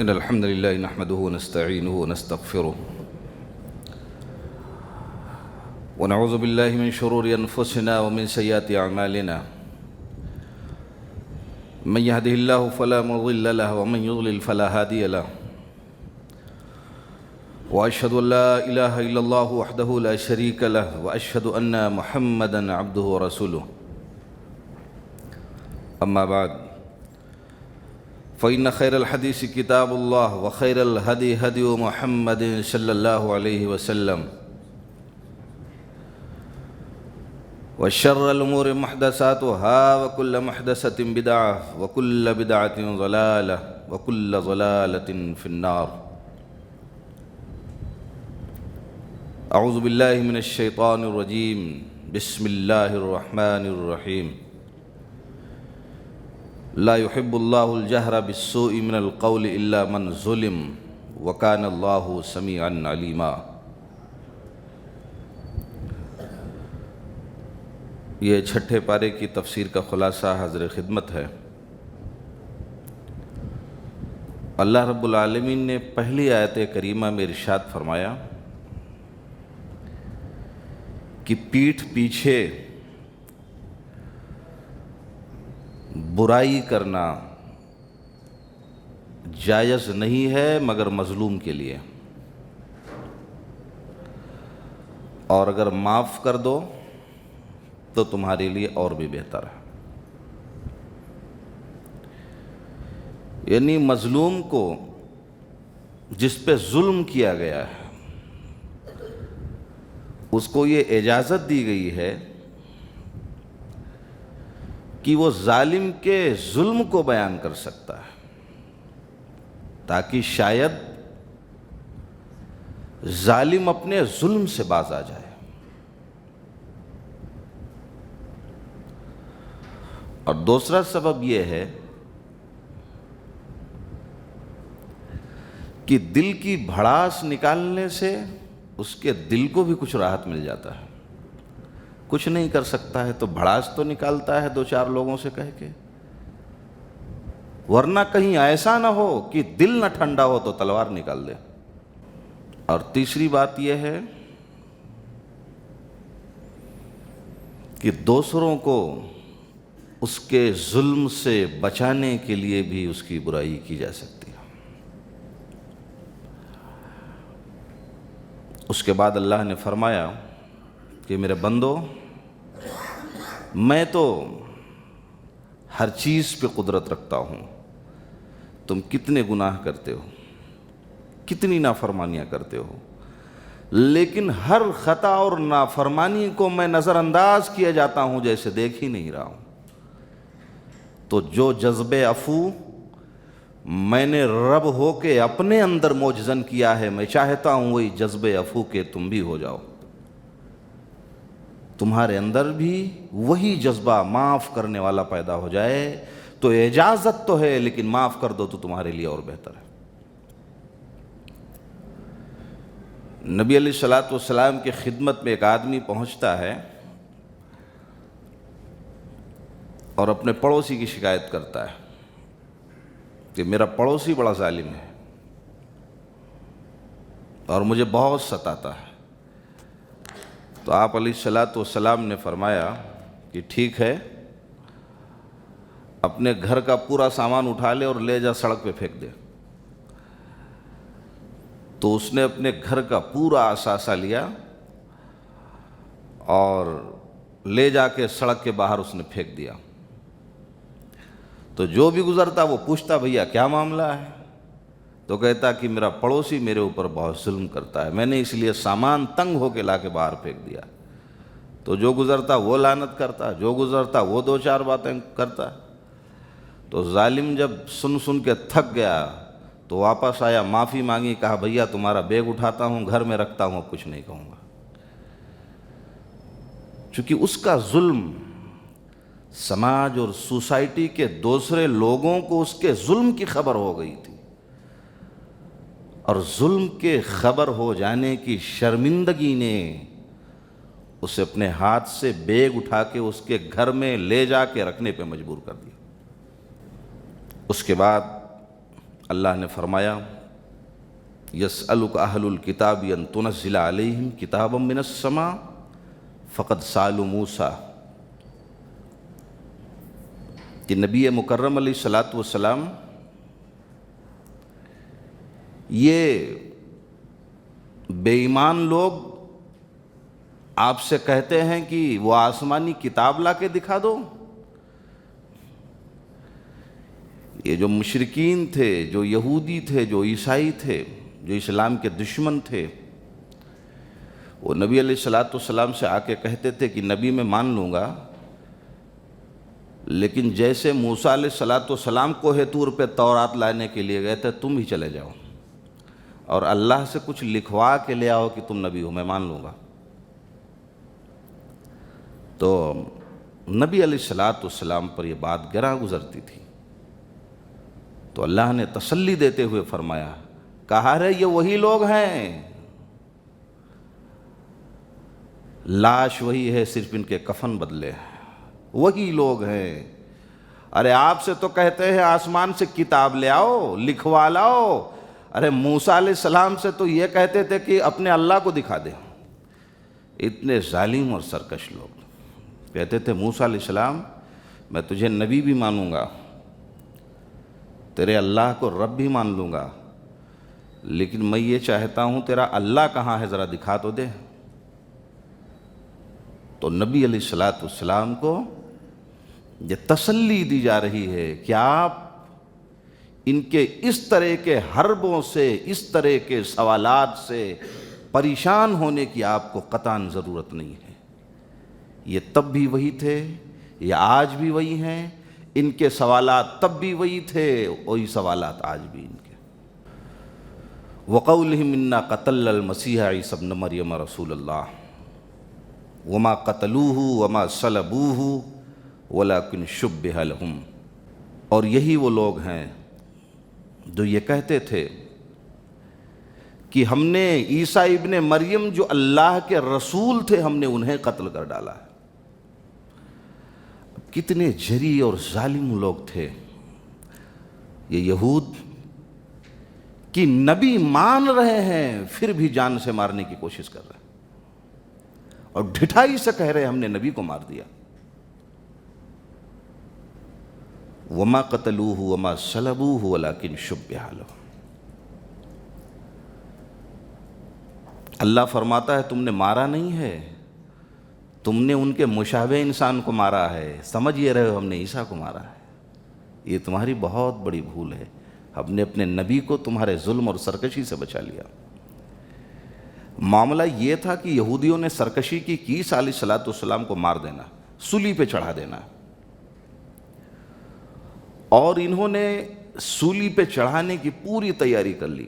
إن الحمد لله نحمده ونستعينه ونستغفره ونعوذ بالله من شرور أنفسنا ومن سيئات أعمالنا من يهده الله فلا مضل له ومن يضلل فلا هادي له وأشهد أن لا إله إلا الله وحده لا شريك له وأشهد أن محمدًا عبده ورسوله أما بعد فإن خير الحديث كتاب الله وخير الهدي هدي محمد صلى الله عليه وسلم وشر الأمور محدثاتها وكل محدثة بدعة وكل بدعة ضلالة وكل ضلالة في النار. أعوذ بالله من الشيطان الرجيم. بسم الله الرحمن الرحيم. لا يحب الله الجهر بالسوء من القول إلا من ظلم وكان الله سميعا عليما. یہ چھٹے پارے کی تفسیر کا خلاصہ حاضر خدمت ہے. اللہ رب العالمین نے پہلی آیت کریمہ میں ارشاد فرمایا کہ پیٹھ پیچھے برائی کرنا جائز نہیں ہے مگر مظلوم کے لیے، اور اگر معاف کر دو تو تمہارے لیے اور بھی بہتر ہے. یعنی مظلوم کو جس پہ ظلم کیا گیا ہے اس کو یہ اجازت دی گئی ہے کہ وہ ظالم کے ظلم کو بیان کر سکتا ہے تاکہ شاید ظالم اپنے ظلم سے باز آ جائے. اور دوسرا سبب یہ ہے کہ دل کی بھڑاس نکالنے سے اس کے دل کو بھی کچھ راحت مل جاتا ہے. کچھ نہیں کر سکتا ہے تو بھڑاس تو نکالتا ہے دو چار لوگوں سے کہہ کے، ورنہ کہیں ایسا نہ ہو کہ دل نہ ٹھنڈا ہو تو تلوار نکال دے. اور تیسری بات یہ ہے کہ دوسروں کو اس کے ظلم سے بچانے کے لیے بھی اس کی برائی کی جا سکتی ہے. اس کے بعد اللہ نے فرمایا کہ میرے بندو، میں تو ہر چیز پہ قدرت رکھتا ہوں. تم کتنے گناہ کرتے ہو، کتنی نافرمانیاں کرتے ہو، لیکن ہر خطا اور نافرمانی کو میں نظر انداز کیا جاتا ہوں جیسے دیکھ ہی نہیں رہا ہوں. تو جو جذب عفو میں نے رب ہو کے اپنے اندر موجزن کیا ہے، میں چاہتا ہوں وہی جذب عفو کے تم بھی ہو جاؤ. تمہارے اندر بھی وہی جذبہ معاف کرنے والا پیدا ہو جائے. تو اجازت تو ہے لیکن معاف کر دو تو تمہارے لیے اور بہتر ہے. نبی علیہ الصلوۃ والسلام کی خدمت میں ایک آدمی پہنچتا ہے اور اپنے پڑوسی کی شکایت کرتا ہے کہ میرا پڑوسی بڑا ظالم ہے اور مجھے بہت ستاتا ہے. تو آپ علیہ الصلوۃ والسلام نے فرمایا کہ ٹھیک ہے، اپنے گھر کا پورا سامان اٹھا لے اور لے جا سڑک پہ پھینک دے. تو اس نے اپنے گھر کا پورا اثاثہ لیا اور لے جا کے سڑک کے باہر اس نے پھینک دیا. تو جو بھی گزرتا وہ پوچھتا بھیا کیا معاملہ ہے؟ تو کہتا کہ میرا پڑوسی میرے اوپر بہت ظلم کرتا ہے، میں نے اس لیے سامان تنگ ہو کے لا کے باہر پھینک دیا. تو جو گزرتا وہ لعنت کرتا، جو گزرتا وہ دو چار باتیں کرتا. تو ظالم جب سن سن کے تھک گیا تو واپس آیا، معافی مانگی، کہا بھیا تمہارا بیگ اٹھاتا ہوں گھر میں رکھتا ہوں، کچھ نہیں کہوں گا. چونکہ اس کا ظلم سماج اور سوسائٹی کے دوسرے لوگوں کو اس کے ظلم کی خبر ہو گئی تھی، اور ظلم کے خبر ہو جانے کی شرمندگی نے اسے اپنے ہاتھ سے بیگ اٹھا کے اس کے گھر میں لے جا کے رکھنے پہ مجبور کر دیا. اس کے بعد اللہ نے فرمایا یسألک اہل الکتاب ان تنزل علیہم کتابا من السماء فقد سألوا موسیٰ، کہ نبی مکرم علیہ الصلاۃ والسلام یہ بے ایمان لوگ آپ سے کہتے ہیں کہ وہ آسمانی کتاب لا کے دکھا دو۔ یہ جو مشرکین تھے، جو یہودی تھے، جو عیسائی تھے، جو اسلام کے دشمن تھے، وہ نبی علیہ الصلاۃ والسلام سے آ کے کہتے تھے کہ نبی میں مان لوں گا، لیکن جیسے موسیٰ علیہ الصلاۃ والسلام کوہ طور پہ تورات لانے کے لیے گئے تھے، تم ہی چلے جاؤ اور اللہ سے کچھ لکھوا کے لے آؤ کہ تم نبی ہو، میں مان لوں گا۔ تو نبی علیہ الصلاۃ والسلام پر یہ بات گراں گزرتی تھی، تو اللہ نے تسلی دیتے ہوئے فرمایا، کہا رہے یہ وہی لوگ ہیں، لاش وہی ہے، صرف ان کے کفن بدلے ہیں، وہی لوگ ہیں۔ ارے آپ سے تو کہتے ہیں آسمان سے کتاب لے آؤ، لکھوا لاؤ، ارے موسیٰ علیہ السلام سے تو یہ کہتے تھے کہ اپنے اللہ کو دکھا دے۔ اتنے ظالم اور سرکش لوگ کہتے تھے موسیٰ علیہ السلام میں تجھے نبی بھی مانوں گا، تیرے اللہ کو رب بھی مان لوں گا، لیکن میں یہ چاہتا ہوں تیرا اللہ کہاں ہے ذرا دکھا تو دے۔ تو نبی علیہ الصلاۃ والسلام کو یہ تسلی دی جا رہی ہے کہ آپ ان کے اس طرح کے حربوں سے، اس طرح کے سوالات سے پریشان ہونے کی آپ کو قطعاً ضرورت نہیں ہے۔ یہ تب بھی وہی تھے، یہ آج بھی وہی ہیں، ان کے سوالات تب بھی وہی تھے، وہی سوالات آج بھی ان کے۔ وَقَوْلِهِمْ إِنَّا قَتَلْنَا الْمَسِيحَ عِيسَى ابْنَ مَرْيَمَ رَسُولَ اللَّهِ وَمَا قَتَلُوهُ وَمَا صَلَبُوهُ وَلَكِنْ شُبِّهَ لَهُمْ، اور یہی وہ لوگ ہیں جو یہ کہتے تھے کہ ہم نے عیسیٰ ابن مریم جو اللہ کے رسول تھے، ہم نے انہیں قتل کر ڈالا ہے۔ کتنے جری اور ظالم لوگ تھے یہ یہود کہ نبی مان رہے ہیں پھر بھی جان سے مارنے کی کوشش کر رہے ہیں، اور ڈھٹائی سے کہہ رہے ہیں ہم نے نبی کو مار دیا۔ وما قتلوه وما صلبوه ولكن شبه لهم، اللہ فرماتا ہے تم نے مارا نہیں ہے، تم نے ان کے مشابہ انسان کو مارا ہے، سمجھ یہ رہے ہو ہم نے عیسیٰ کو مارا ہے۔ یہ تمہاری بہت بڑی بھول ہے، ہم نے اپنے نبی کو تمہارے ظلم اور سرکشی سے بچا لیا۔ معاملہ یہ تھا کہ یہودیوں نے سرکشی کی عیسیٰ علیہ الصلاۃ والسلام کو مار دینا، سولی پہ چڑھا دینا، اور انہوں نے سولی پہ چڑھانے کی پوری تیاری کر لی۔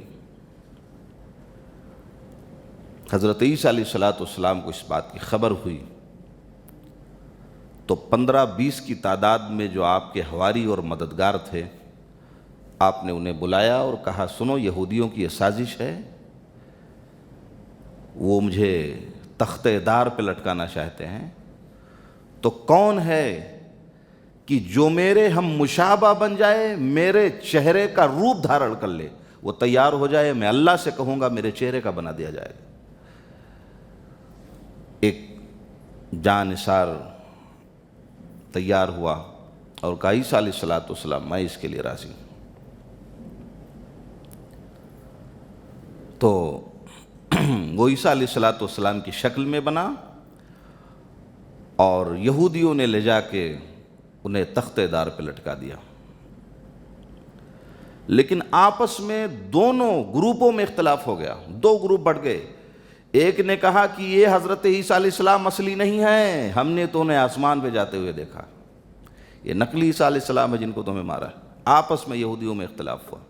حضرت عیسیٰ علیہ الصلاۃ والسلام کو اس بات کی خبر ہوئی تو 15-20 کی تعداد میں جو آپ کے حواری اور مددگار تھے، آپ نے انہیں بلایا اور کہا سنو، یہودیوں کی یہ سازش ہے، وہ مجھے تختے دار پہ لٹکانا چاہتے ہیں، تو کون ہے کہ جو میرے ہم مشابہ بن جائے، میرے چہرے کا روپ دھارن کر لے، وہ تیار ہو جائے، میں اللہ سے کہوں گا میرے چہرے کا بنا دیا جائے۔ ایک جانثار تیار ہوا اور کہا عیسیٰ علیہ الصلاۃ والسلام میں اس کے لیے راضی ہوں۔ تو وہ عیسیٰ علیہ الصلاۃ والسلام کی شکل میں بنا، اور یہودیوں نے لے جا کے انہیں تختے دار پہ لٹکا دیا۔ لیکن آپس میں دونوں گروپوں میں اختلاف ہو گیا، دو گروپ بڑھ گئے۔ ایک نے کہا کہ یہ حضرت عیسیٰ علیہ السلام اصلی نہیں ہیں، ہم نے تو انہیں آسمان پہ جاتے ہوئے دیکھا، یہ نقلی عیسیٰ علیہ السلام ہے جن کو تمہیں مارا۔ آپس میں یہودیوں میں اختلاف ہوا،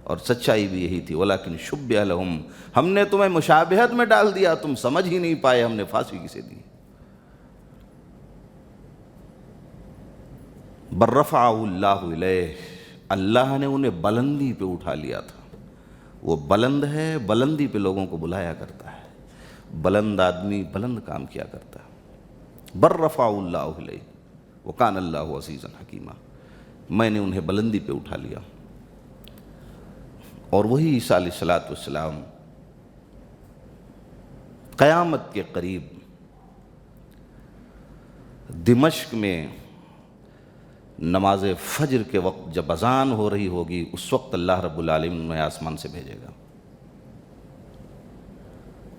اور سچائی بھی یہی تھی، ولیکن شبہ لہم، ہم نے تمہیں مشابہت میں ڈال دیا، تم سمجھ ہی نہیں پائے، ہم نے پھانسی کسے دی۔ بل رفعہ اللہ الیہ، اللہ نے انہیں بلندی پہ اٹھا لیا تھا۔ وہ بلند ہے، بلندی پہ لوگوں کو بلایا کرتا ہے، بلند آدمی بلند کام کیا کرتا ہے۔ بل رفعہ اللہ الیہ وکان اللہ عزیزا حکیما، میں نے انہیں بلندی پہ اٹھا لیا۔ اور وہی عیسیٰ علیہ السلام قیامت کے قریب دمشق میں نماز فجر کے وقت جب اذان ہو رہی ہوگی، اس وقت اللہ رب العالمین انہیں آسمان سے بھیجے گا۔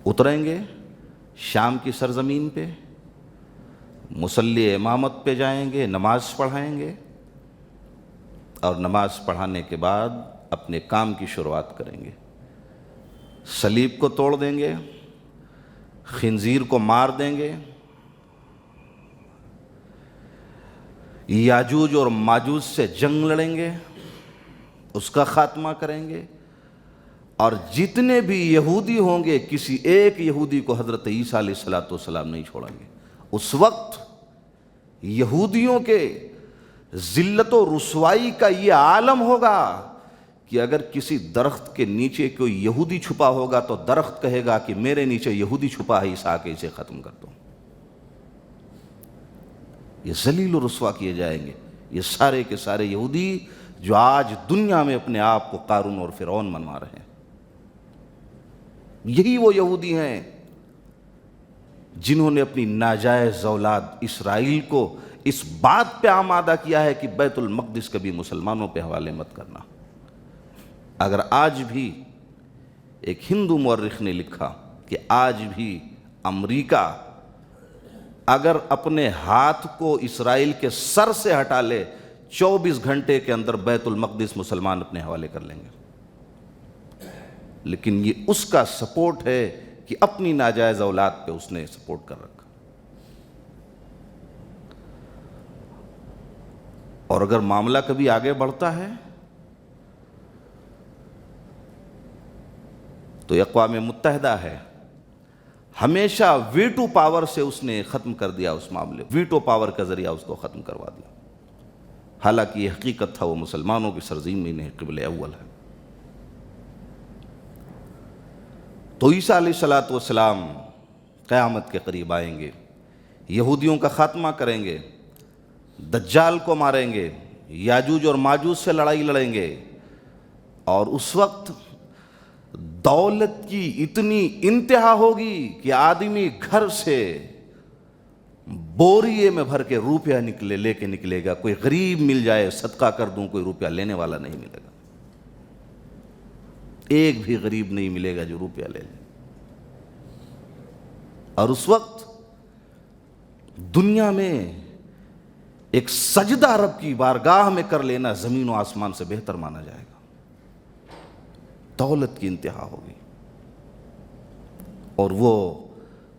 اتریں گے شام کی سرزمین پہ، مصلی امامت پہ جائیں گے، نماز پڑھائیں گے، اور نماز پڑھانے کے بعد اپنے کام کی شروعات کریں گے۔ صلیب کو توڑ دیں گے، خنزیر کو مار دیں گے، یاجوج اور ماجوج سے جنگ لڑیں گے، اس کا خاتمہ کریں گے، اور جتنے بھی یہودی ہوں گے کسی ایک یہودی کو حضرت عیسیٰ علیہ السلام نہیں چھوڑیں گے۔ اس وقت یہودیوں کے ذلت و رسوائی کا یہ عالم ہوگا کہ اگر کسی درخت کے نیچے کوئی یہودی چھپا ہوگا تو درخت کہے گا کہ میرے نیچے یہودی چھپا ہے، اس آ کے اسے ختم کر دو۔ یہ ذلیل و رسوا کیے جائیں گے یہ سارے کے سارے یہودی جو آج دنیا میں اپنے آپ کو قارون اور فرعون منوا رہے ہیں۔ یہی وہ یہودی ہیں جنہوں نے اپنی ناجائز اولاد اسرائیل کو اس بات پہ آمادہ کیا ہے کہ بیت المقدس کبھی مسلمانوں پہ حوالے مت کرنا۔ اگر آج بھی ایک ہندو مورخ نے لکھا کہ آج بھی امریکہ اگر اپنے ہاتھ کو اسرائیل کے سر سے ہٹا لے 24 گھنٹے کے اندر بیت المقدس مسلمان اپنے حوالے کر لیں گے، لیکن یہ اس کا سپورٹ ہے کہ اپنی ناجائز اولاد پہ اس نے سپورٹ کر رکھا۔ اور اگر معاملہ کبھی آگے بڑھتا ہے تو اقوام متحدہ ہے، ہمیشہ ویٹو پاور سے اس نے ختم کر دیا اس معاملے، ویٹو پاور کا ذریعہ اس کو ختم کروا دیا، حالانکہ یہ حقیقت تھا وہ مسلمانوں کی سرزمین قبلہ اول ہے۔ تو عیسیٰ علیہ السلام قیامت کے قریب آئیں گے، یہودیوں کا خاتمہ کریں گے، دجال کو ماریں گے، یاجوج اور ماجوج سے لڑائی لڑیں گے، اور اس وقت دولت کی اتنی انتہا ہوگی کہ آدمی گھر سے بوریے میں بھر کے روپیہ لے کے نکلے گا، کوئی غریب مل جائے صدقہ کر دوں کوئی روپیہ لینے والا نہیں ملے گا، ایک بھی غریب نہیں ملے گا جو روپیہ لے لے۔ اور اس وقت دنیا میں ایک سجدہ رب کی بارگاہ میں کر لینا زمین و آسمان سے بہتر مانا جائے گا، دولت کی انتہا ہوگی، اور وہ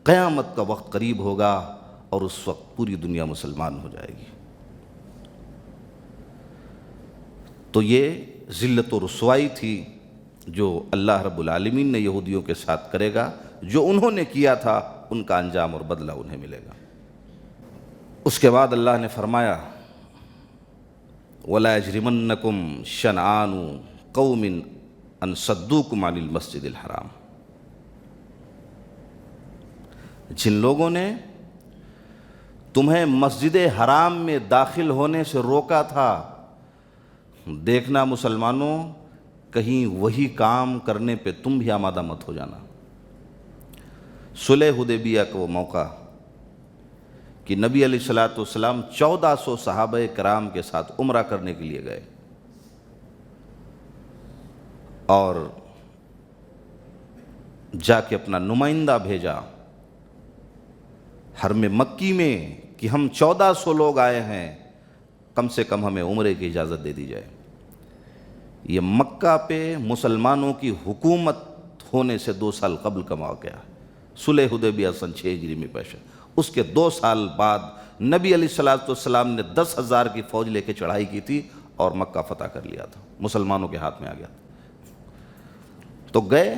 قیامت کا وقت قریب ہوگا اور اس وقت پوری دنیا مسلمان ہو جائے گی۔ تو یہ ذلت و رسوائی تھی جو اللہ رب العالمین نے یہودیوں کے ساتھ کرے گا، جو انہوں نے کیا تھا ان کا انجام اور بدلہ انہیں ملے گا۔ اس کے بعد اللہ نے فرمایا وَلَا يَجْرِمَنَّكُمْ شَنْآنُ قَوْمٍ أَن صَدُّوكُمْ عَنِ الْمَسْجِدِ الْحَرَامِ، جن لوگوں نے تمہیں مسجد حرام میں داخل ہونے سے روکا تھا، دیکھنا مسلمانوں کہیں وہی کام کرنے پہ تم بھی آمادہ مت ہو جانا۔ صلح حدیبیہ کا وہ موقع کہ نبی علیہ السلام 1400 صحابہ کرام کے ساتھ عمرہ کرنے کے لیے گئے، اور جا کے اپنا نمائندہ بھیجا حرم مکی میں کہ ہم 1400 لوگ آئے ہیں، کم سے کم ہمیں عمرے کی اجازت دے دی جائے۔ یہ مکہ پہ مسلمانوں کی حکومت ہونے سے 2 سال قبل کا واقعہ ہے، صلح حدیبیہ سن 6 ہجری میں پیش ہے۔ اس کے 2 سال بعد نبی علیہ السلام نے 10,000 کی فوج لے کے چڑھائی کی تھی اور مکہ فتح کر لیا تھا، مسلمانوں کے ہاتھ میں آ گیا تھا۔ تو گئے،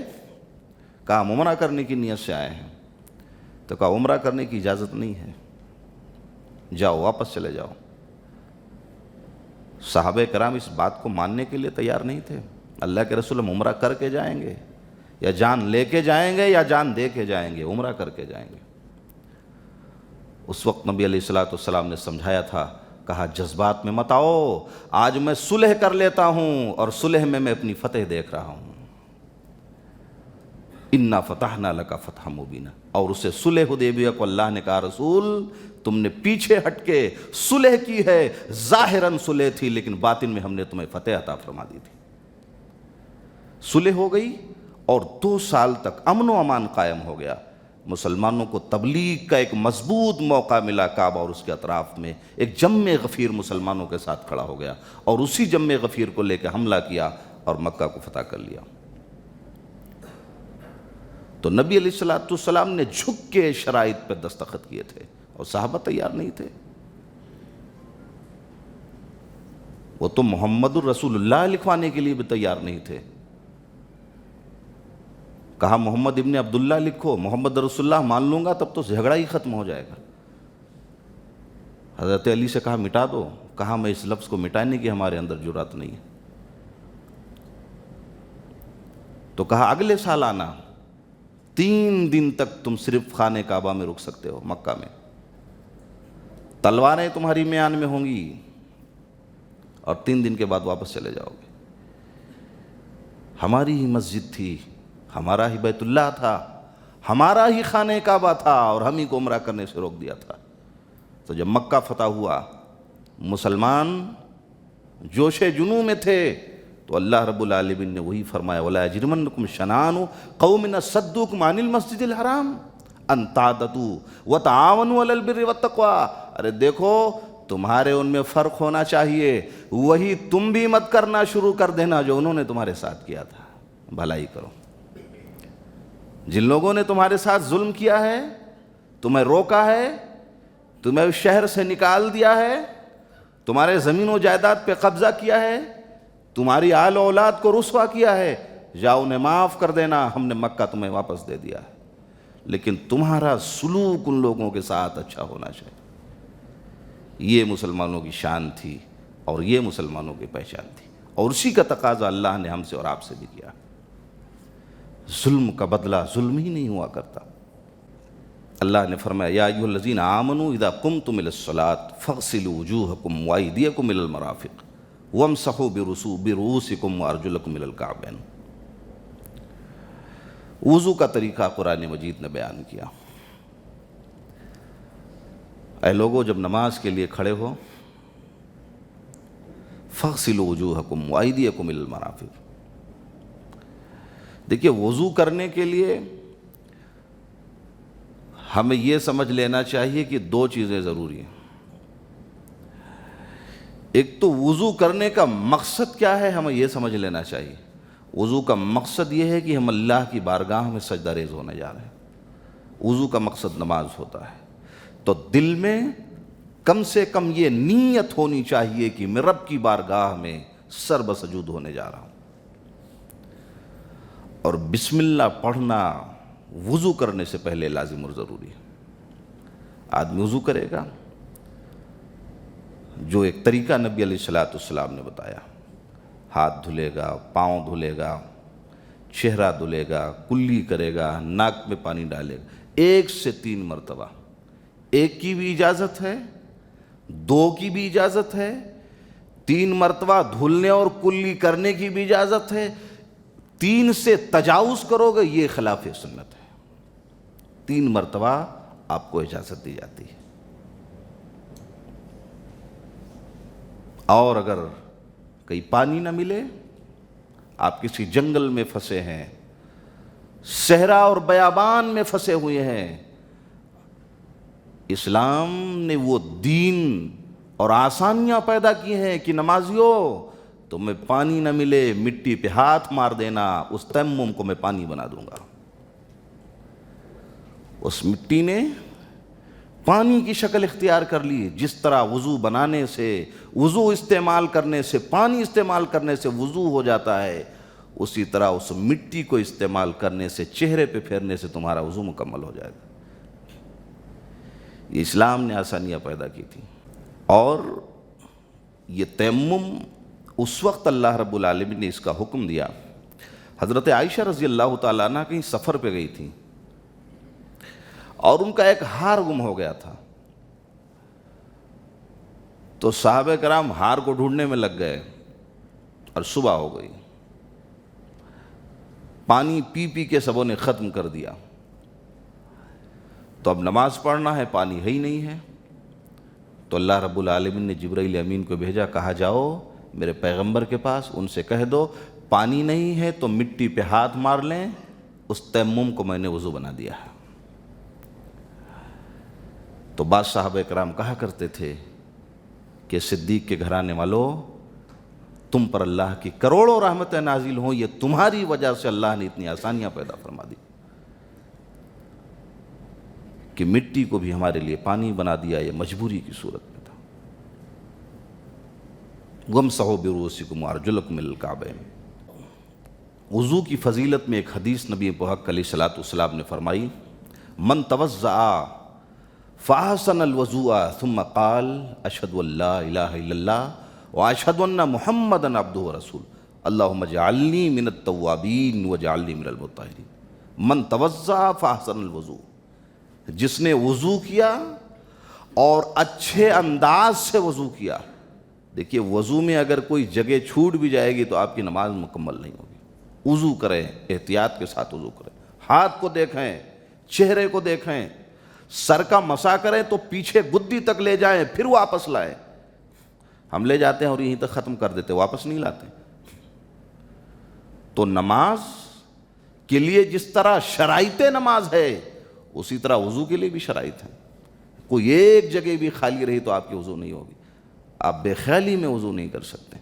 کہا ہم عمرہ کرنے کی نیت سے آئے ہیں، تو کہا عمرہ کرنے کی اجازت نہیں ہے، جاؤ واپس چلے جاؤ۔ صحابہ کرام اس بات کو ماننے کے لیے تیار نہیں تھے۔ اللہ کے رسول ہم عمرہ کر کے جائیں گے، یا جان لے کے جائیں گے یا جان دے کے جائیں گے، عمرہ کر کے جائیں گے۔ اس وقت نبی علیہ السلام نے سمجھایا تھا کہا جذبات میں مت آؤ، آج میں صلح کر لیتا ہوں اور صلح میں اپنی فتح دیکھ رہا ہوں۔ انا فتحنا لک فتحا مبینا، اور اسے صلح حدیبیہ کو اللہ نے کہا رسول تم نے پیچھے ہٹ کے صلح کی ہے، ظاہراً صلح تھی لیکن باطن میں ہم نے تمہیں فتح عطا فرما دی تھی۔ صلح ہو گئی اور 2 سال تک امن و امان قائم ہو گیا۔ مسلمانوں کو تبلیغ کا ایک مضبوط موقع ملا، کعبہ اور اس کے اطراف میں ایک جم غفیر مسلمانوں کے ساتھ کھڑا ہو گیا اور اسی جم غفیر کو لے کے حملہ کیا اور مکہ کو فتح کر لیا۔ تو نبی علیہ السلام نے جھک کے شرائط پہ دستخط کیے تھے اور صحابہ تیار نہیں تھے۔ وہ تو محمد الرسول اللہ لکھوانے کے لیے بھی تیار نہیں تھے۔ کہا محمد ابن عبداللہ لکھو، محمد رسول اللہ مان لوں گا تب تو جھگڑا ہی ختم ہو جائے گا۔ حضرت علی سے کہا مٹا دو، کہا میں اس لفظ کو مٹانے کی ہمارے اندر جرات نہیں ہے۔ تو کہا اگلے سال آنا، 3 دن تک تم صرف خانہ کعبہ میں رک سکتے ہو، مکہ میں، تلواریں تمہاری میان میں ہوں گی اور 3 دن کے بعد واپس چلے جاؤ گے۔ ہماری ہی مسجد تھی، ہمارا ہی بیت اللہ تھا، ہمارا ہی خانہ کعبہ تھا اور ہم ہی کو عمرہ کرنے سے روک دیا تھا۔ تو جب مکہ فتح ہوا، مسلمان جوش جنوں میں تھے، تو اللہ رب العالمین نے وہی فرمایا وَلَا يَجْرِمَنَّكُمْ شَنَآنُ قَوْمٍ صَدُّوكُمْ عَنِ الْمَسْجِدِ الْحَرَامِ أَن تَعْتَدُوا وَتَعَاوَنُوا عَلَى الْبِرِّ وَالتَّقْوَىٰ۔ ارے دیکھو تمہارے ان میں فرق ہونا چاہیے، وہی تم بھی مت کرنا شروع کر دینا جو انہوں نے تمہارے ساتھ کیا تھا۔ بھلائی کرو۔ جن لوگوں نے تمہارے ساتھ ظلم کیا ہے، تمہیں روکا ہے، تمہیں اس شہر سے نکال دیا ہے، تمہارے زمین و جائیداد پہ قبضہ کیا ہے، تمہاری آل و اولاد کو رسوا کیا ہے، جاؤ انہیں معاف کر دینا، ہم نے مکہ تمہیں واپس دے دیا ہے، لیکن تمہارا سلوک ان لوگوں کے ساتھ اچھا ہونا چاہیے۔ یہ مسلمانوں کی شان تھی اور یہ مسلمانوں کی پہچان تھی، اور اسی کا تقاضا اللہ نے ہم سے اور آپ سے بھی کیا۔ ظلم کا بدلہ ظلم ہی نہیں ہوا کرتا۔ اللہ نے فرمایا یا ایھا الذین آمنوا اذا قمتم الی الصلاۃ فاغسلوا وجوہکم وایدیکم الی المرافق وامسحوا برؤوسکم وارجلکم الی الکعبین۔ وضو کا طریقہ قرآن مجید نے بیان کیا۔ اے لوگو جب نماز کے لیے کھڑے ہو، فاغسلوا وجوہکم وایدیکم الی المرافق۔ دیکھیے وضو کرنے کے لیے ہمیں یہ سمجھ لینا چاہیے کہ 2 چیزیں ضروری ہیں۔ ایک تو وضو کرنے کا مقصد کیا ہے، ہمیں یہ سمجھ لینا چاہیے۔ وضو کا مقصد یہ ہے کہ ہم اللہ کی بارگاہ میں سجدہ ریز ہونے جا رہے ہیں۔ وضو کا مقصد نماز ہوتا ہے، تو دل میں کم سے کم یہ نیت ہونی چاہیے کہ میں رب کی بارگاہ میں سر بسجود ہونے جا رہا ہوں۔ اور بسم اللہ پڑھنا وضو کرنے سے پہلے لازم اور ضروری ہے۔ آدمی وضو کرے گا جو ایک طریقہ نبی علیہ السلام نے بتایا، ہاتھ دھلے گا، پاؤں دھلے گا، چہرہ دھلے گا، کلی کرے گا، ناک میں پانی ڈالے گا، 1 سے 3 مرتبہ۔ 1 کی بھی اجازت ہے، 2 کی بھی اجازت ہے، 3 مرتبہ دھلنے اور کلی کرنے کی بھی اجازت ہے۔ 3 سے تجاوز کرو گے یہ خلاف سنت ہے۔ 3 مرتبہ آپ کو اجازت دی جاتی ہے۔ اور اگر کہیں پانی نہ ملے، آپ کسی جنگل میں پھنسے ہیں، صحرا اور بیابان میں پھنسے ہوئے ہیں، اسلام نے وہ دین اور آسانیاں پیدا کی ہیں کہ نمازیوں تمہیں پانی نہ ملے، مٹی پہ ہاتھ مار دینا، اس تیمم کو میں پانی بنا دوں گا۔ اس مٹی نے پانی کی شکل اختیار کر لی۔ جس طرح وضو بنانے سے، وضو استعمال کرنے سے، پانی استعمال کرنے سے وضو ہو جاتا ہے، اسی طرح اس مٹی کو استعمال کرنے سے، چہرے پہ پھیرنے سے تمہارا وضو مکمل ہو جائے گا۔ یہ اسلام نے آسانیاں پیدا کی تھی۔ اور یہ تیمم اس وقت اللہ رب العالمین نے اس کا حکم دیا، حضرت عائشہ رضی اللہ تعالیٰ عنہ کہیں سفر پہ گئی تھی اور ان کا ایک ہار گم ہو گیا تھا، تو صحابہ کرام ہار کو ڈھونڈنے میں لگ گئے اور صبح ہو گئی، پانی پی پی کے سبوں نے ختم کر دیا، تو اب نماز پڑھنا ہے، پانی ہے ہی نہیں ہے۔ تو اللہ رب العالمین نے جبرائیل امین کو بھیجا، کہا جاؤ میرے پیغمبر کے پاس، ان سے کہہ دو پانی نہیں ہے تو مٹی پہ ہاتھ مار لیں، اس تیمم کو میں نے وضو بنا دیا ہے۔ تو بعض صحابہ کرام کہا کرتے تھے کہ صدیق کے گھرانے والوں، تم پر اللہ کی کروڑوں رحمتیں نازل ہوں، یہ تمہاری وجہ سے اللہ نے اتنی آسانیاں پیدا فرما دی کہ مٹی کو بھی ہمارے لیے پانی بنا دیا، یہ مجبوری کی صورت میں تھا۔ وَامْسَحُوا بِرُؤُوسِكُمْ وَأَرْجُلَكُمْ إِلَى الْكَعْبَيْنِ۔ وضو کی فضیلت میں ایک حدیث نبی پاک علیہ الصلوۃ والسلام نے فرمائی، من توضأ فأحسن الوضوء ثم قال اشهد ان لا الہ الا اللہ واشهد ان محمدا عبدہ ورسولہ اللہم اجعلنی من التوابین واجعلنی من المطہرین۔ من توضأ فأحسن الوضوء، جس نے وضو کیا اور اچھے انداز سے وضو کیا۔ دیکھیے وضو میں اگر کوئی جگہ چھوٹ بھی جائے گی تو آپ کی نماز مکمل نہیں ہوگی۔ وضو کریں، احتیاط کے ساتھ وضو کریں، ہاتھ کو دیکھیں، چہرے کو دیکھیں، سر کا مسا کریں تو پیچھے گدی تک لے جائیں پھر واپس لائیں۔ ہم لے جاتے ہیں اور یہیں تک ختم کر دیتے، واپس نہیں لاتے۔ تو نماز کے لیے جس طرح شرائط نماز ہے اسی طرح وضو کے لیے بھی شرائط ہیں۔ کوئی ایک جگہ بھی خالی رہی تو آپ کی وضو نہیں ہوگی، آپ بے خیالی میں وضو نہیں کر سکتے۔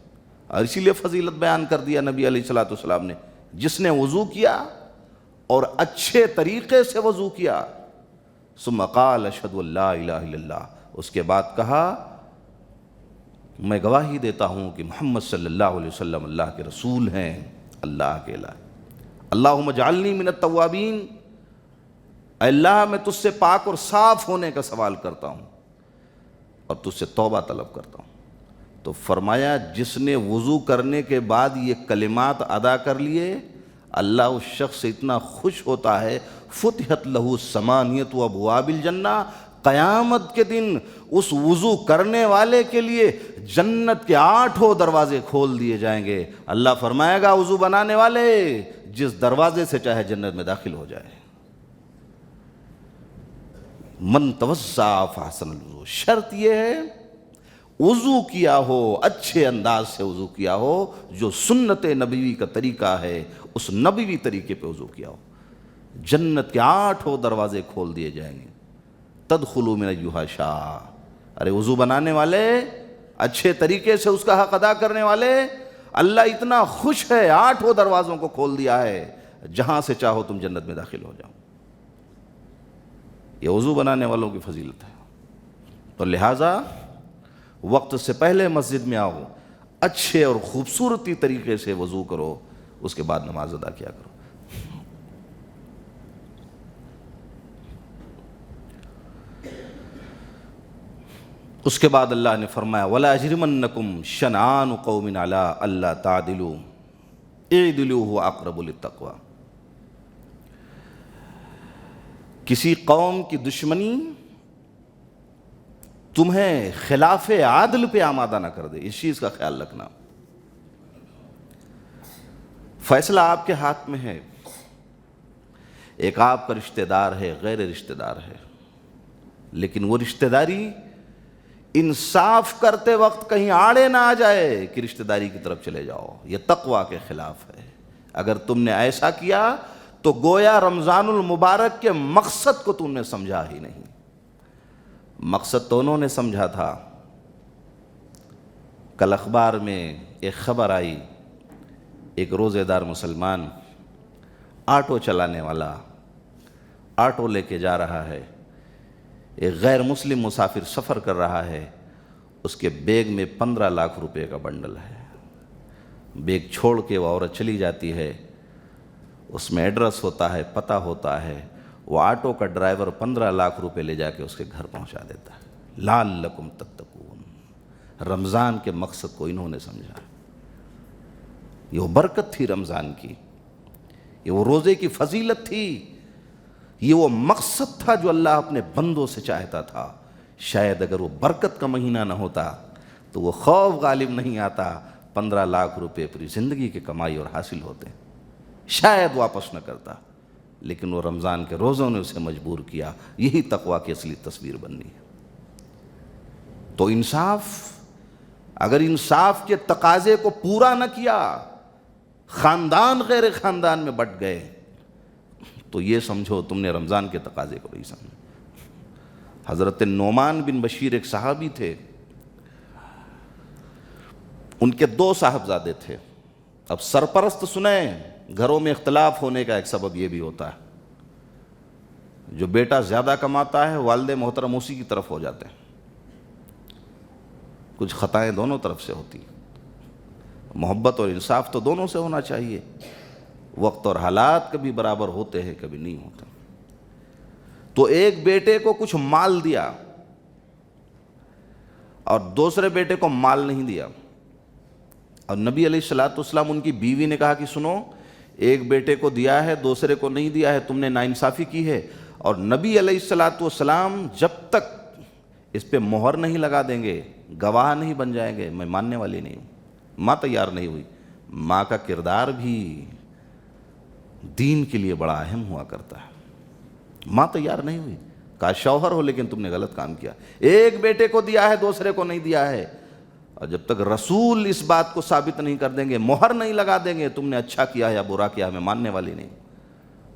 اور اسی لیے فضیلت بیان کر دیا نبی علیہ الصلوۃ والسلام نے، جس نے وضو کیا اور اچھے طریقے سے وضو کیا، ثم قال اشہد ان لا الہ الا اللہ، اس کے بعد کہا میں گواہی دیتا ہوں کہ محمد صلی اللہ علیہ وسلم اللہ کے رسول ہیں، اللہ کے الہ۔ اللہم اجعلنی من التوابین، اے اللہ میں تجھ سے پاک اور صاف ہونے کا سوال کرتا ہوں اور تجھ سے توبہ طلب کرتا ہوں۔ تو فرمایا جس نے وضو کرنے کے بعد یہ کلمات ادا کر لیے، اللہ اس شخص سے اتنا خوش ہوتا ہے، فتحت لہ ثمانیۃ ابواب الجنہ، قیامت کے دن اس وضو کرنے والے کے لیے جنت کے 8 دروازے کھول دیے جائیں گے۔ اللہ فرمائے گا وضو بنانے والے جس دروازے سے چاہے جنت میں داخل ہو جائے۔ من توضأ فأحسن الوضوء، شرط یہ ہے وضو کیا ہو، اچھے انداز سے وضو کیا ہو، جو سنت نبوی کا طریقہ ہے اس نبوی طریقے پہ وضو کیا ہو۔ جنت کے 8 دروازے کھول دیے جائیں گے، تدخلوا من ایھا شاء۔ ارے وضو بنانے والے، اچھے طریقے سے اس کا حق ادا کرنے والے، اللہ اتنا خوش ہے 8 دروازوں کو کھول دیا ہے، جہاں سے چاہو تم جنت میں داخل ہو جاؤ۔ یہ وضو بنانے والوں کی فضیلت ہے۔ تو لہٰذا وقت سے پہلے مسجد میں آؤ، اچھے اور خوبصورتی طریقے سے وضو کرو، اس کے بعد نماز ادا کیا کرو۔ اس کے بعد اللہ نے فرمایا وَلَا يَجْرِمَنَّكُمْ شَنَآنُ قَوْمٍ عَلَىٰ أَلَّا تَعْدِلُوا اعْدِلُوا هُوَ أَقْرَبُ لِلتَّقْوَىٰ۔ کسی قوم کی دشمنی تمہیں خلاف عادل پہ آمادہ نہ کر دے، اس چیز کا خیال رکھنا۔ فیصلہ آپ کے ہاتھ میں ہے، ایک آپ کا رشتہ دار ہے، غیر رشتہ دار ہے، لیکن وہ رشتہ داری انصاف کرتے وقت کہیں آڑے نہ آ جائے کہ رشتہ داری کی طرف چلے جاؤ، یہ تقویٰ کے خلاف ہے۔ اگر تم نے ایسا کیا تو گویا رمضان المبارک کے مقصد کو تم نے سمجھا ہی نہیں۔ مقصد تو انہوں نے سمجھا تھا۔ کل اخبار میں ایک خبر آئی، ایک روزے دار مسلمان آٹو چلانے والا آٹو لے کے جا رہا ہے، ایک غیر مسلم مسافر سفر کر رہا ہے، اس کے بیگ میں 15 لاکھ روپے کا بنڈل ہے۔ بیگ چھوڑ کے وہ عورت چلی جاتی ہے، اس میں ایڈریس ہوتا ہے، پتہ ہوتا ہے، وہ آٹو کا ڈرائیور 15 لاکھ روپے لے جا کے اس کے گھر پہنچا دیتا ہے۔ لعلکم تتقون، رمضان کے مقصد کو انہوں نے سمجھا۔ یہ وہ برکت تھی رمضان کی، یہ وہ روزے کی فضیلت تھی، یہ وہ مقصد تھا جو اللہ اپنے بندوں سے چاہتا تھا۔ شاید اگر وہ برکت کا مہینہ نہ ہوتا تو وہ خوف غالب نہیں آتا 15 لاکھ روپے پوری زندگی کی کمائی اور حاصل ہوتے، شاید واپس نہ کرتا، لیکن وہ رمضان کے روزوں نے اسے مجبور کیا۔ یہی تقویٰ کی اصلی تصویر بننی ہے۔ تو انصاف، اگر انصاف کے تقاضے کو پورا نہ کیا، خاندان غیر خاندان میں بٹ گئے، تو یہ سمجھو تم نے رمضان کے تقاضے کو نہیں سمجھا۔ حضرت نعمان بن بشیر ایک صحابی تھے، ان کے 2 صاحبزادے تھے۔ اب سرپرست سنیں، گھروں میں اختلاف ہونے کا ایک سبب یہ بھی ہوتا ہے، جو بیٹا زیادہ کماتا ہے والد محترم اسی کی طرف ہو جاتے ہیں۔ کچھ خطائیں دونوں طرف سے ہوتی ہیں، محبت اور انصاف تو دونوں سے ہونا چاہیے۔ وقت اور حالات کبھی برابر ہوتے ہیں، کبھی نہیں ہوتے۔ تو ایک بیٹے کو کچھ مال دیا اور دوسرے بیٹے کو مال نہیں دیا، اور نبی علیہ الصلوۃ والسلام، ان کی بیوی نے کہا کہ سنو، ایک بیٹے کو دیا ہے دوسرے کو نہیں دیا ہے، تم نے ناانصافی کی ہے۔ اور نبی علیہ الصلوۃ والسلام جب تک اس پہ مہر نہیں لگا دیں گے، گواہ نہیں بن جائیں گے، میں ماننے والی نہیں ہوں۔ ماں تیار نہیں ہوئی۔ ماں کا کردار بھی دین کے لیے بڑا اہم ہوا کرتا ہے۔ ماں تیار نہیں ہوئی، کہا شوہر ہو لیکن تم نے غلط کام کیا، ایک بیٹے کو دیا ہے دوسرے کو نہیں دیا ہے، اور جب تک رسول اس بات کو ثابت نہیں کر دیں گے، مہر نہیں لگا دیں گے تم نے اچھا کیا یا برا کیا، میں ماننے والی نہیں۔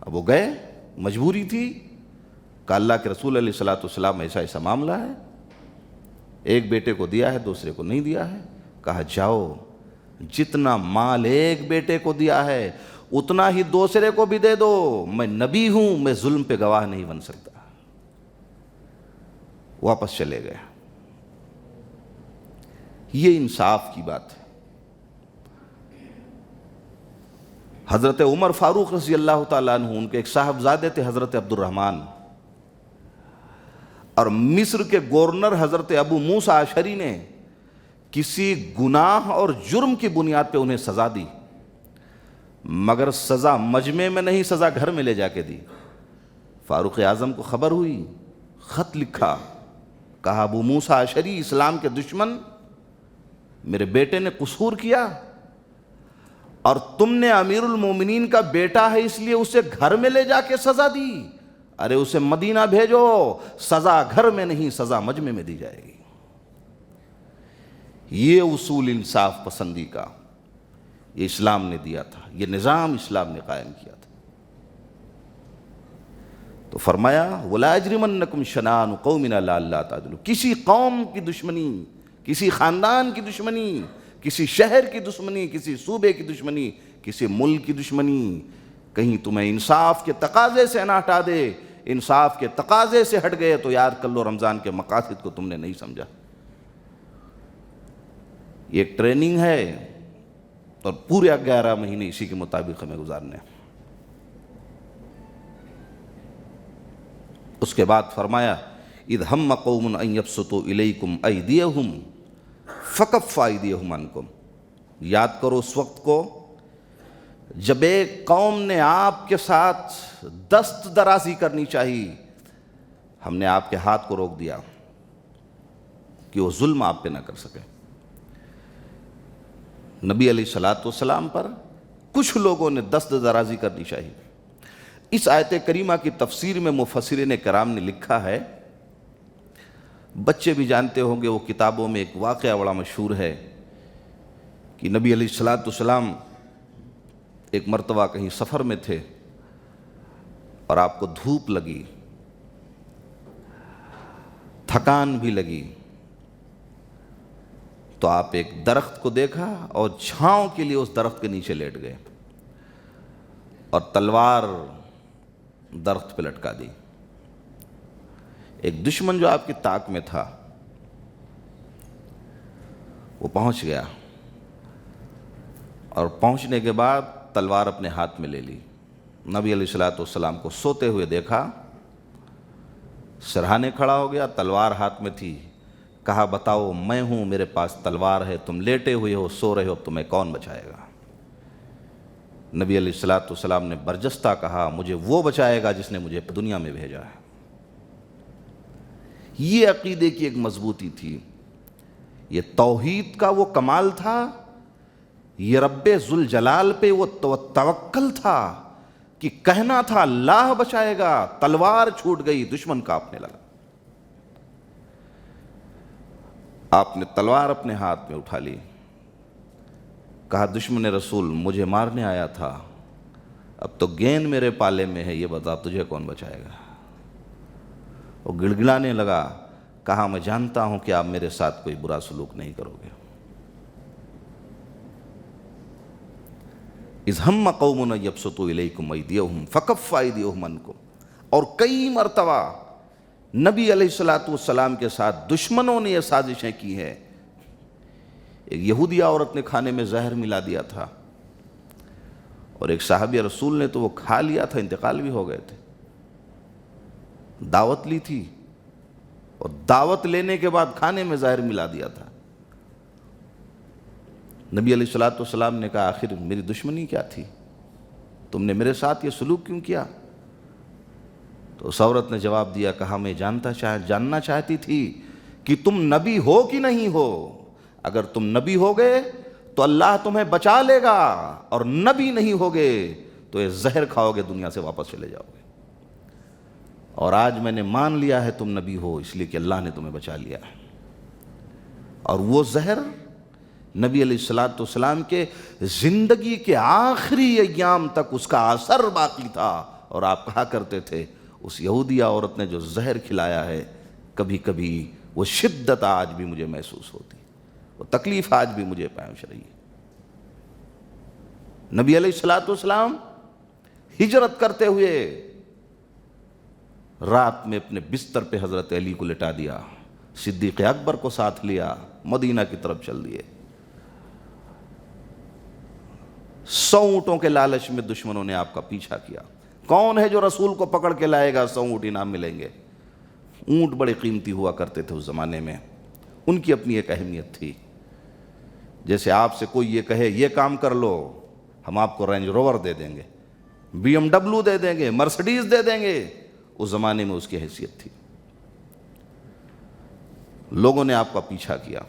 اب وہ گئے، مجبوری تھی، کہ اللہ کے رسول علیہ الصلوۃ والسلام ایسا معاملہ ہے، ایک بیٹے کو دیا ہے دوسرے کو نہیں دیا ہے۔ کہا جاؤ، جتنا مال ایک بیٹے کو دیا ہے اتنا ہی دوسرے کو بھی دے دو، میں نبی ہوں، میں ظلم پہ گواہ نہیں بن سکتا۔ واپس چلے گئے۔ یہ انصاف کی بات ہے۔ حضرت عمر فاروق رضی اللہ تعالیٰ عنہ، ان کے ایک صاحبزادے تھے حضرت عبد الرحمن، اور مصر کے گورنر حضرت ابو موسیٰ اشعری نے کسی گناہ اور جرم کی بنیاد پہ انہیں سزا دی، مگر سزا مجمع میں نہیں، سزا گھر میں لے جا کے دی۔ فاروق اعظم کو خبر ہوئی، خط لکھا، کہا ابو موسیٰ اشعری اسلام کے دشمن، میرے بیٹے نے قصور کیا اور تم نے امیر المومنین کا بیٹا ہے اس لیے اسے گھر میں لے جا کے سزا دی، ارے اسے مدینہ بھیجو، سزا گھر میں نہیں سزا مجمع میں دی جائے گی۔ یہ اصول انصاف پسندی کا یہ اسلام نے دیا تھا، یہ نظام اسلام نے قائم کیا تھا۔ تو فرمایا وَلَا يَجْرِمَنَّكُمْ شَنَآنُ قَوْمٍ عَلَىٰ أَلَّا تَعْدِلُوا، کسی قوم کی دشمنی، کسی خاندان کی دشمنی، کسی شہر کی دشمنی، کسی صوبے کی دشمنی، کسی ملک کی دشمنی کہیں تمہیں انصاف کے تقاضے سے نہ ہٹا دے۔ انصاف کے تقاضے سے ہٹ گئے تو یاد کر لو رمضان کے مقاصد کو تم نے نہیں سمجھا۔ یہ ایک ٹریننگ ہے اور پورے 11 مہینے اسی کے مطابق ہمیں گزارنے ہیں۔ اس کے بعد فرمایا اذ ہم قوم ان یبسطوا الیکم ایدیہم فکف ایدیہم عنکم، یاد کرو اس وقت کو جب ایک قوم نے آپ کے ساتھ دست درازی کرنی چاہی، ہم نے آپ کے ہاتھ کو روک دیا کہ وہ ظلم آپ پہ نہ کر سکے۔ نبی علیہ الصلوۃ والسلام پر کچھ لوگوں نے دست درازی کرنی چاہی۔ اس آیت کریمہ کی تفسیر میں مفسرین کرام نے لکھا ہے، بچے بھی جانتے ہوں گے، وہ کتابوں میں ایک واقعہ بڑا مشہور ہے کہ نبی علیہ الصلوۃ والسلام ایک مرتبہ کہیں سفر میں تھے اور آپ کو دھوپ لگی، تھکان بھی لگی، تو آپ ایک درخت کو دیکھا اور چھاؤں کے لیے اس درخت کے نیچے لیٹ گئے اور تلوار درخت پہ لٹکا دی۔ ایک دشمن جو آپ کی طاق میں تھا وہ پہنچ گیا اور پہنچنے کے بعد تلوار اپنے ہاتھ میں لے لی۔ نبی علیہ الصلوۃ والسلام کو سوتے ہوئے دیکھا، سرہانے کھڑا ہو گیا، تلوار ہاتھ میں تھی، کہا بتاؤ میں ہوں، میرے پاس تلوار ہے، تم لیٹے ہوئے ہو، سو رہے ہو، اب تمہیں کون بچائے گا؟ نبی علیہ الصلوۃ والسلام نے برجستہ کہا مجھے وہ بچائے گا جس نے مجھے دنیا میں بھیجا ہے۔ یہ عقیدے کی ایک مضبوطی تھی، یہ توحید کا وہ کمال تھا، یہ رب ذوالجلال پہ وہ توکل تھا کہ کہنا تھا اللہ بچائے گا، تلوار چھوٹ گئی، دشمن کانپنے لگا۔ آپ نے تلوار اپنے ہاتھ میں اٹھا لی، کہا دشمن رسول مجھے مارنے آیا تھا، اب تو گیند میرے پالے میں ہے، یہ بتا تجھے کون بچائے گا؟ وہ گڑگڑانے لگا، کہا میں جانتا ہوں کہ آپ میرے ساتھ کوئی برا سلوک نہیں کرو گے۔ اذ ہم قوم ان یبسطوا الیکم ایدیہم فکف ایدیہم عنکم، اور کئی مرتبہ نبی علیہ الصلوۃ والسلام کے ساتھ دشمنوں نے یہ سازشیں کی ہیں۔ ایک یہودی عورت نے کھانے میں زہر ملا دیا تھا، اور ایک صحابی رسول نے تو وہ کھا لیا تھا، انتقال بھی ہو گئے تھے۔ دعوت لی تھی اور دعوت لینے کے بعد کھانے میں زہر ملا دیا تھا۔ نبی علیہ الصلوۃ والسلام نے کہا آخر میری دشمنی کیا تھی؟ تم نے میرے ساتھ یہ سلوک کیوں کیا؟ تو اس عورت نے جواب دیا، کہا میں جاننا چاہتی تھی کہ تم نبی ہو کہ نہیں ہو۔ اگر تم نبی ہوگے تو اللہ تمہیں بچا لے گا، اور نبی نہیں ہوگے تو یہ زہر کھاؤ گے، دنیا سے واپس چلے جاؤ گے۔ اور آج میں نے مان لیا ہے تم نبی ہو، اس لیے کہ اللہ نے تمہیں بچا لیا ہے۔ اور وہ زہر نبی علیہ الصلوۃ والسلام کے زندگی کے آخری ایام تک اس کا اثر باقی تھا، اور آپ کہا کرتے تھے اس یہودی عورت نے جو زہر کھلایا ہے، کبھی کبھی وہ شدت آج بھی مجھے محسوس ہوتی، وہ تکلیف آج بھی مجھے پیش رہی ہے۔ نبی علیہ الصلوۃ والسلام ہجرت کرتے ہوئے رات میں اپنے بستر پہ حضرت علی کو لٹا دیا، صدیق اکبر کو ساتھ لیا، مدینہ کی طرف چل دیے۔ 100 اونٹوں کے لالچ میں دشمنوں نے آپ کا پیچھا کیا۔ کون ہے جو رسول کو پکڑ کے لائے گا؟ 100 اونٹ انعام ملیں گے۔ اونٹ بڑے قیمتی ہوا کرتے تھے اس زمانے میں، ان کی اپنی ایک اہمیت تھی۔ جیسے آپ سے کوئی یہ کہے یہ کام کر لو، ہم آپ کو رینج روور دے دیں گے، بی ایم ڈبلو دے دیں گے، مرسڈیز دے دیں گے، اس زمانے میں اس کی حیثیت تھی۔ لوگوں نے آپ کا پیچھا کیا۔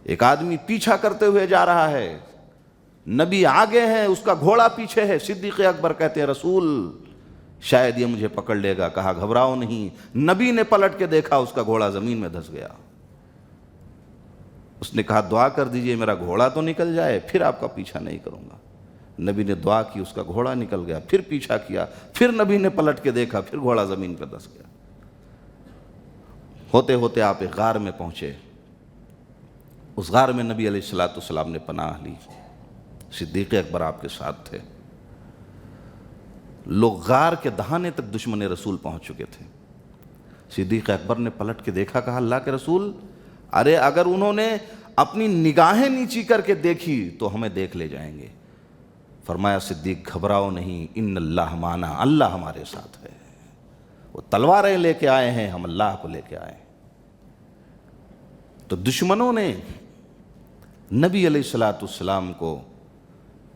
ایک آدمی پیچھا کرتے ہوئے جا رہا ہے، نبی آگے ہیں، اس کا گھوڑا پیچھے ہے۔ صدیق اکبر کہتے ہیں رسول شاید یہ مجھے پکڑ لے گا۔ کہا گھبراؤ نہیں۔ نبی نے پلٹ کے دیکھا، اس کا گھوڑا زمین میں دھس گیا۔ اس نے کہا دعا کر دیجئے میرا گھوڑا تو نکل جائے، پھر آپ کا پیچھا نہیں کروں گا۔ نبی نے دعا کی، اس کا گھوڑا نکل گیا۔ پھر پیچھا کیا، پھر نبی نے پلٹ کے دیکھا، پھر گھوڑا زمین پر دھس گیا۔ ہوتے ہوتے آپ ایک غار میں پہنچے۔ اس غار میں نبی علیہ الصلوۃ والسلام نے پناہ لی، صدیق اکبر آپ کے ساتھ تھے۔ لوگ غار کے دہانے تک دشمن رسول پہنچ چکے تھے۔ صدیق اکبر نے پلٹ کے دیکھا، کہا اللہ کے رسول ارے اگر انہوں نے اپنی نگاہیں نیچی کر کے دیکھی تو ہمیں دیکھ لے جائیں گے۔ فرمایا صدیق گھبراؤ نہیں، ان اللہ معنا، اللہ ہمارے ساتھ ہے۔ وہ تلواریں لے کے آئے ہیں، ہم اللہ کو لے کے آئے ہیں۔ تو دشمنوں نے نبی علیہ الصلوۃ والسلام کو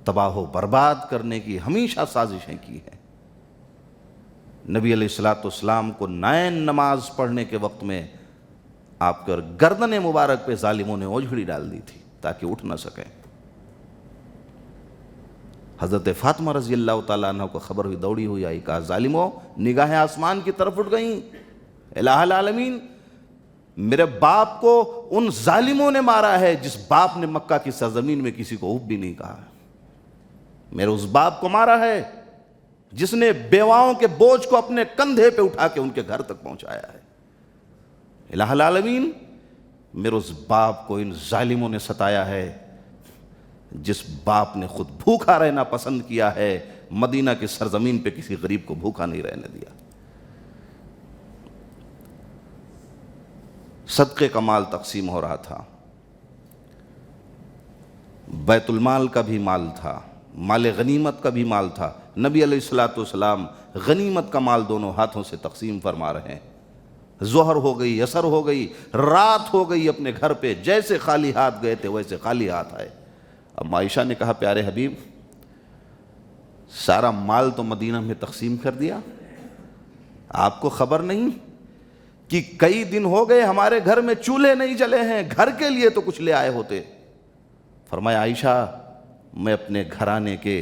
تباہ و برباد کرنے کی ہمیشہ سازشیں کی ہیں۔ نبی علیہ الصلوۃ والسلام کو نائن نماز پڑھنے کے وقت میں آپ کے گردن مبارک پہ ظالموں نے اوجھڑی ڈال دی تھی تاکہ اٹھ نہ سکیں۔ حضرت فاطمہ رضی اللہ تعالیٰ عنہ کو خبر ہوئی، دوڑی ہوئی آئی، کہا ظالموں نگاہیں آسمان کی طرف اٹھ گئیں، الہ العالمین میرے باپ کو ان ظالموں نے مارا ہے جس باپ نے مکہ کی سرزمین میں کسی کو اف بھی نہیں کہا۔ میرے اس باپ کو مارا ہے جس نے بیواؤں کے بوجھ کو اپنے کندھے پہ اٹھا کے ان کے گھر تک پہنچایا ہے۔ الہ العالمین میرے اس باپ کو ان ظالموں نے ستایا ہے جس باپ نے خود بھوکا رہنا پسند کیا ہے، مدینہ کی سرزمین پہ کسی غریب کو بھوکا نہیں رہنے دیا۔ صدقے کا مال تقسیم ہو رہا تھا، بیت المال کا بھی مال تھا، مال غنیمت کا بھی مال تھا۔ نبی علیہ الصلوۃ والسلام غنیمت کا مال دونوں ہاتھوں سے تقسیم فرما رہے ہیں۔ ظہر ہو گئی، عصر ہو گئی، رات ہو گئی، اپنے گھر پہ جیسے خالی ہاتھ گئے تھے ویسے خالی ہاتھ آئے۔ اب عائشہ نے کہا پیارے حبیب سارا مال تو مدینہ میں تقسیم کر دیا، آپ کو خبر نہیں کہ کئی دن ہو گئے ہمارے گھر میں چولہے نہیں جلے ہیں، گھر کے لیے تو کچھ لے آئے ہوتے۔ فرمایا عائشہ میں اپنے گھرانے کے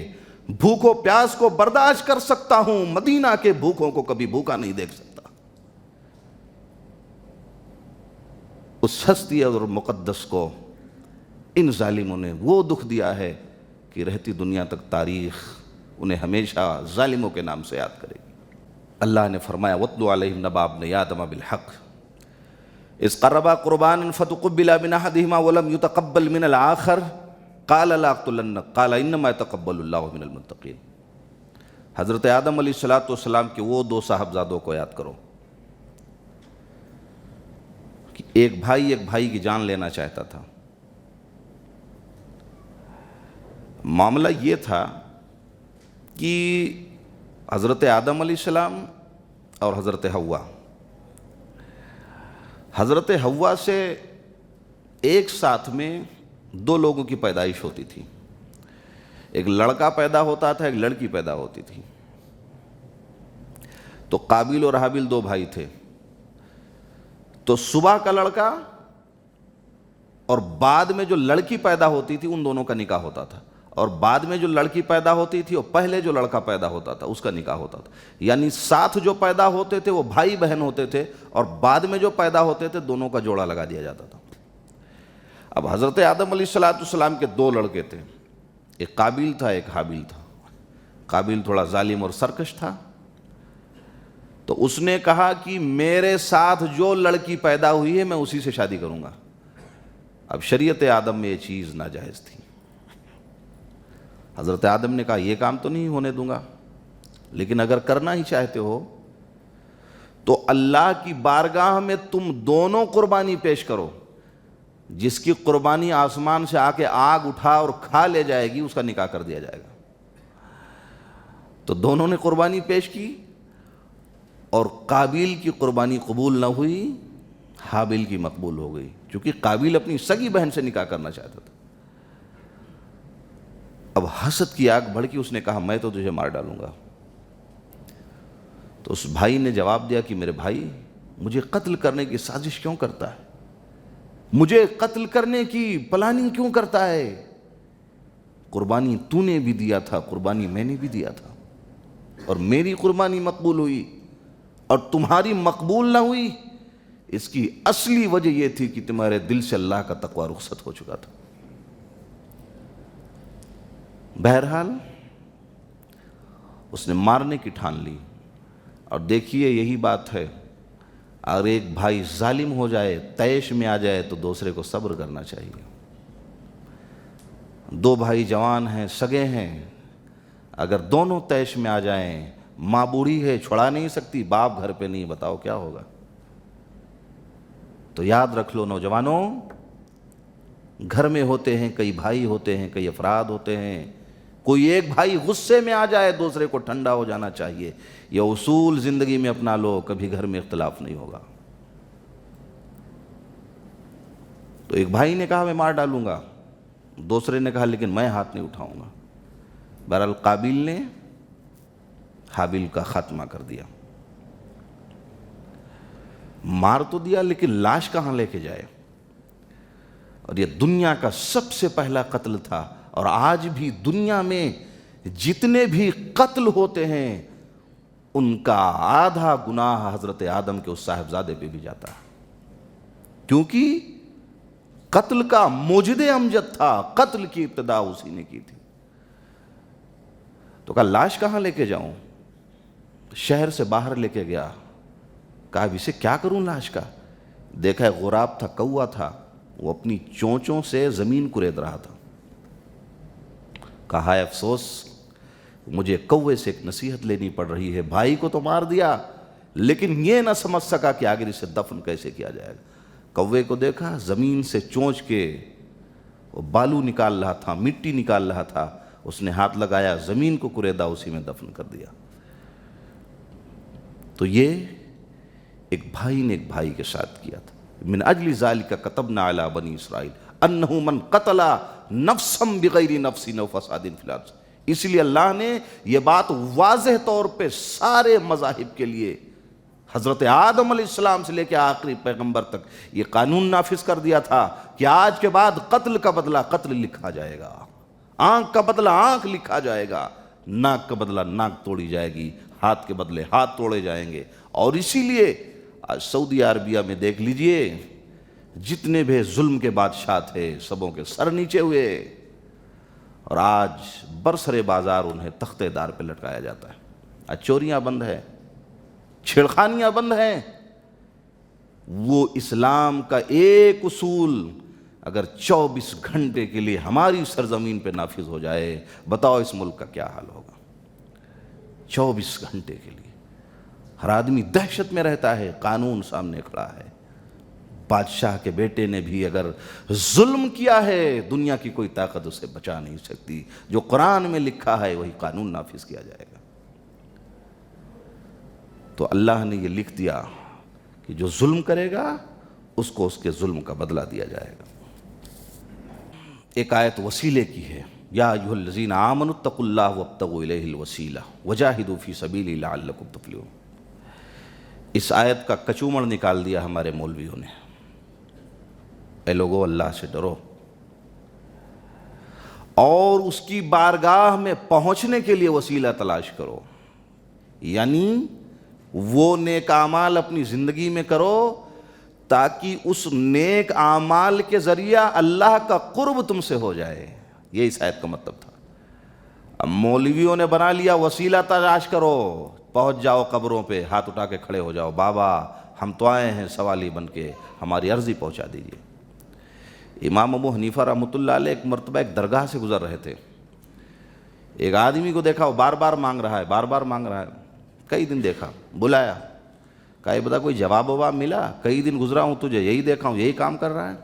بھوکوں پیاس کو برداشت کر سکتا ہوں، مدینہ کے بھوکوں کو کبھی بھوکا نہیں دیکھ سکتا۔ اس ہستی اور مقدس کو ان ظالموں نے وہ دکھ دیا ہے کہ رہتی دنیا تک تاریخ انہیں ہمیشہ ظالموں کے نام سے یاد کرے گی۔ اللہ نے فرمایا وَاتْلُ عَلَيْهِمْ نَبَأَ ابْنَيْ آدَمَ بِالْحَقِّ إِذْ قَرَّبَا قُرْبَانًا فَتُقُبِّلَ مِنْ أَحَدِهِمَا وَلَمْ يُتَقَبَّلْ مِنَ الْآخَرِ قَالَ لَأَقْتُلَنَّكَ قَالَ إِنَّمَا يَتَقَبَّلُ اللَّهُ مِنَ الْمُتَّقِينَ۔ حضرت آدم علیہ السلام کے وہ دو صاحبزادوں کو یاد کرو کہ ایک بھائی کی جان لینا چاہتا تھا۔ معاملہ یہ تھا کہ حضرت آدم علیہ السلام اور حضرت حوا، حضرت حوا سے ایک ساتھ میں دو لوگوں کی پیدائش ہوتی تھی، ایک لڑکا پیدا ہوتا تھا، ایک لڑکی پیدا ہوتی تھی۔ تو قابیل اور حابیل دو بھائی تھے، تو صبح کا لڑکا اور بعد میں جو لڑکی پیدا ہوتی تھی ان دونوں کا نکاح ہوتا تھا، اور بعد میں جو لڑکی پیدا ہوتی تھی اور پہلے جو لڑکا پیدا ہوتا تھا اس کا نکاح ہوتا تھا۔ یعنی ساتھ جو پیدا ہوتے تھے وہ بھائی بہن ہوتے تھے، اور بعد میں جو پیدا ہوتے تھے دونوں کا جوڑا لگا دیا جاتا تھا۔ اب حضرت آدم علیہ السلام کے دو لڑکے تھے، ایک قابیل تھا ایک حابیل تھا۔ قابیل تھوڑا ظالم اور سرکش تھا، تو اس نے کہا کہ میرے ساتھ جو لڑکی پیدا ہوئی ہے میں اسی سے شادی کروں گا۔ اب شریعت آدم میں یہ چیز ناجائز تھی۔ حضرت آدم نے کہا یہ کام تو نہیں ہونے دوں گا، لیکن اگر کرنا ہی چاہتے ہو تو اللہ کی بارگاہ میں تم دونوں قربانی پیش کرو، جس کی قربانی آسمان سے آ کے آگ اٹھا اور کھا لے جائے گی اس کا نکاح کر دیا جائے گا۔ تو دونوں نے قربانی پیش کی، اور قابیل کی قربانی قبول نہ ہوئی، حابیل کی مقبول ہو گئی، چونکہ قابیل اپنی سگی بہن سے نکاح کرنا چاہتا تھا۔ اب حسد کی آگ بھڑکی، اس نے کہا میں تو تجھے مار ڈالوں گا۔ تو اس بھائی نے جواب دیا کہ میرے بھائی مجھے قتل کرنے کی سازش کیوں کرتا ہے، مجھے قتل کرنے کی پلاننگ کیوں کرتا ہے؟ قربانی تو نے بھی دیا تھا، قربانی میں نے بھی دیا تھا، اور میری قربانی مقبول ہوئی اور تمہاری مقبول نہ ہوئی۔ اس کی اصلی وجہ یہ تھی کہ تمہارے دل سے اللہ کا تقوی رخصت ہو چکا تھا۔ بہرحال اس نے مارنے کی ٹھان لی، اور دیکھیے یہی بات ہے، اگر ایک بھائی ظالم ہو جائے، طیش میں آ جائے، تو دوسرے کو صبر کرنا چاہیے۔ دو بھائی جوان ہیں، سگے ہیں، اگر دونوں طیش میں آ جائیں، ماں بوڑھی ہے چھڑا نہیں سکتی، باپ گھر پہ نہیں، بتاؤ کیا ہوگا؟ تو یاد رکھ لو نوجوانوں، گھر میں ہوتے ہیں کئی بھائی ہوتے ہیں، کئی افراد ہوتے ہیں، کوئی ایک بھائی غصے میں آ جائے دوسرے کو ٹھنڈا ہو جانا چاہیے۔ یہ اصول زندگی میں اپنا لو، کبھی گھر میں اختلاف نہیں ہوگا۔ تو ایک بھائی نے کہا میں مار ڈالوں گا، دوسرے نے کہا لیکن میں ہاتھ نہیں اٹھاؤں گا۔ بہرحال قابیل نے حابیل کا خاتمہ کر دیا، مار تو دیا لیکن لاش کہاں لے کے جائے؟ اور یہ دنیا کا سب سے پہلا قتل تھا، اور آج بھی دنیا میں جتنے بھی قتل ہوتے ہیں ان کا آدھا گناہ حضرت آدم کے اس صاحبزادے پہ بھی جاتا ہے، کیونکہ قتل کا موجد امجد تھا، قتل کی ابتدا اسی نے کی تھی۔ تو کہا لاش کہاں لے کے جاؤں؟ شہر سے باہر لے کے گیا، کہا اب اسے کیا کروں لاش کا؟ دیکھا ہے غراب تھا، کوا تھا، وہ اپنی چونچوں سے زمین کرید رہا تھا۔ کہا ہے افسوس، مجھے کوے سے ایک نصیحت لینی پڑ رہی ہے، بھائی کو تو مار دیا لیکن یہ نہ سمجھ سکا کہ آگے اسے دفن کیسے کیا جائے گا۔ کوے کو دیکھا زمین سے چونچ کے وہ بالو نکال رہا تھا، مٹی نکال رہا تھا، اس نے ہاتھ لگایا، زمین کو کریدا، اسی میں دفن کر دیا۔ تو یہ ایک بھائی نے ایک بھائی کے ساتھ کیا تھا۔ من اجل ذالک کتبنا علی بنی اسرائیل انہ من قتل نفسا بغیر نفس او فساد فی الارض۔ اس لیے اللہ نے یہ بات واضح طور پہ سارے مذاہب کے لیے حضرت آدم علیہ السلام سے لے کے آخری پیغمبر تک یہ قانون نافذ کر دیا تھا کہ آج کے بعد قتل کا بدلہ قتل لکھا جائے گا، آنکھ کا بدلہ آنکھ لکھا جائے گا، ناک کا بدلہ ناک توڑی جائے گی، ہاتھ کے بدلے ہاتھ توڑے جائیں گے۔ اور اسی لیے آج سعودی عربیہ میں دیکھ لیجئے، جتنے بھی ظلم کے بادشاہ تھے سبوں کے سر نیچے ہوئے، اور آج برسر بازار انہیں تختے دار پہ لٹکایا جاتا ہے۔ آج چوریاں بند ہیں، چھیڑخانیاں بند ہیں۔ وہ اسلام کا ایک اصول اگر 24 گھنٹے کے لیے ہماری سرزمین پہ نافذ ہو جائے، بتاؤ اس ملک کا کیا حال ہوگا؟ 24 گھنٹے کے لیے ہر آدمی دہشت میں رہتا ہے، قانون سامنے کھڑا ہے۔ بادشاہ کے بیٹے نے بھی اگر ظلم کیا ہے، دنیا کی کوئی طاقت اسے بچا نہیں سکتی۔ جو قرآن میں لکھا ہے وہی قانون نافذ کیا جائے گا۔ تو اللہ نے یہ لکھ دیا کہ جو ظلم کرے گا اس کو اس کے ظلم کا بدلہ دیا جائے گا۔ ایک آیت وسیلے کی ہے، یا ایھا الذین آمنوا اتقوا اللہ وابتغوا الیہ الوسیلہ وجاہدوا فی سبیلہ لعلکم تفلحون۔ اس آیت کا کچومڑ نکال دیا ہمارے مولویوں نے۔ اے لوگو، اللہ سے ڈرو اور اس کی بارگاہ میں پہنچنے کے لیے وسیلہ تلاش کرو، یعنی وہ نیک اعمال اپنی زندگی میں کرو تاکہ اس نیک اعمال کے ذریعہ اللہ کا قرب تم سے ہو جائے۔ یہ اس آیت کا مطلب تھا۔ اب مولویوں نے بنا لیا وسیلہ تلاش کرو، پہنچ جاؤ قبروں پہ، ہاتھ اٹھا کے کھڑے ہو جاؤ، بابا ہم تو آئے ہیں سوالی بن کے، ہماری عرضی پہنچا دیجیے۔ امام ابو حنیفہ رحمۃ اللہ علیہ ایک مرتبہ ایک درگاہ سے گزر رہے تھے، ایک آدمی کو دیکھا وہ بار بار مانگ رہا ہے، بار بار مانگ رہا ہے۔ کئی دن دیکھا، بلایا، کہا یہ بتا کوئی جواب وباب ملا؟ کئی دن گزرا ہوں تجھے یہی دیکھا ہوں، یہی کام کر رہا ہے،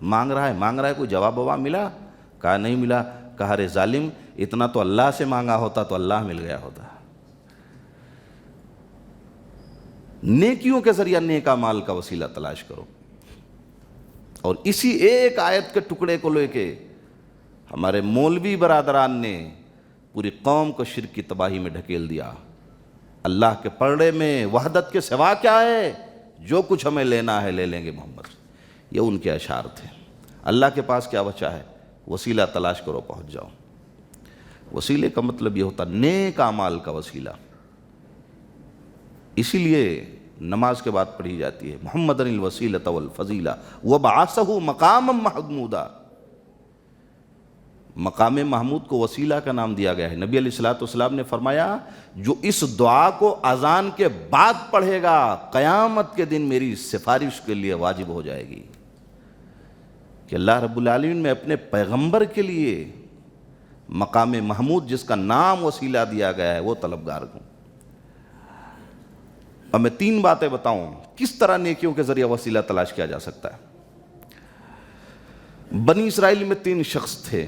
مانگ رہا ہے، کوئی جواب وباب ملا؟ کہا نہیں ملا۔ کہا ارے ظالم، اتنا تو اللہ سے مانگا ہوتا تو اللہ مل گیا ہوتا۔ نیکیوں کے ذریعہ نیک اعمال کا وسیلہ تلاش کرو۔ اور اسی ایک آیت کے ٹکڑے کو لے کے ہمارے مولوی برادران نے پوری قوم کو شرک کی تباہی میں ڈھکیل دیا۔ اللہ کے پرڑے میں وحدت کے سوا کیا ہے؟ جو کچھ ہمیں لینا ہے لے لیں گے محمد۔ یہ ان کے اشعار تھے۔ اللہ کے پاس کیا بچا ہے؟ وسیلہ تلاش کرو، پہنچ جاؤ۔ وسیلے کا مطلب یہ ہوتا نیک اعمال کا وسیلہ۔ اسی لیے نماز کے بعد پڑھی جاتی ہے محمد الوسیلۃ والفضیلہ وبعثہ مقاما محمودا۔ مقام محمود کو وسیلہ کا نام دیا گیا ہے۔ نبی علیہ الصلوۃ والسلام نے فرمایا جو اس دعا کو اذان کے بعد پڑھے گا قیامت کے دن میری سفارش کے لیے واجب ہو جائے گی کہ اللہ رب العالمین میں اپنے پیغمبر کے لیے مقام محمود جس کا نام وسیلہ دیا گیا ہے وہ طلبگار ہوں۔ اب میں 3 باتیں بتاؤں کس طرح نیکیوں کے ذریعے وسیلہ تلاش کیا جا سکتا ہے۔ بنی اسرائیل میں 3 شخص تھے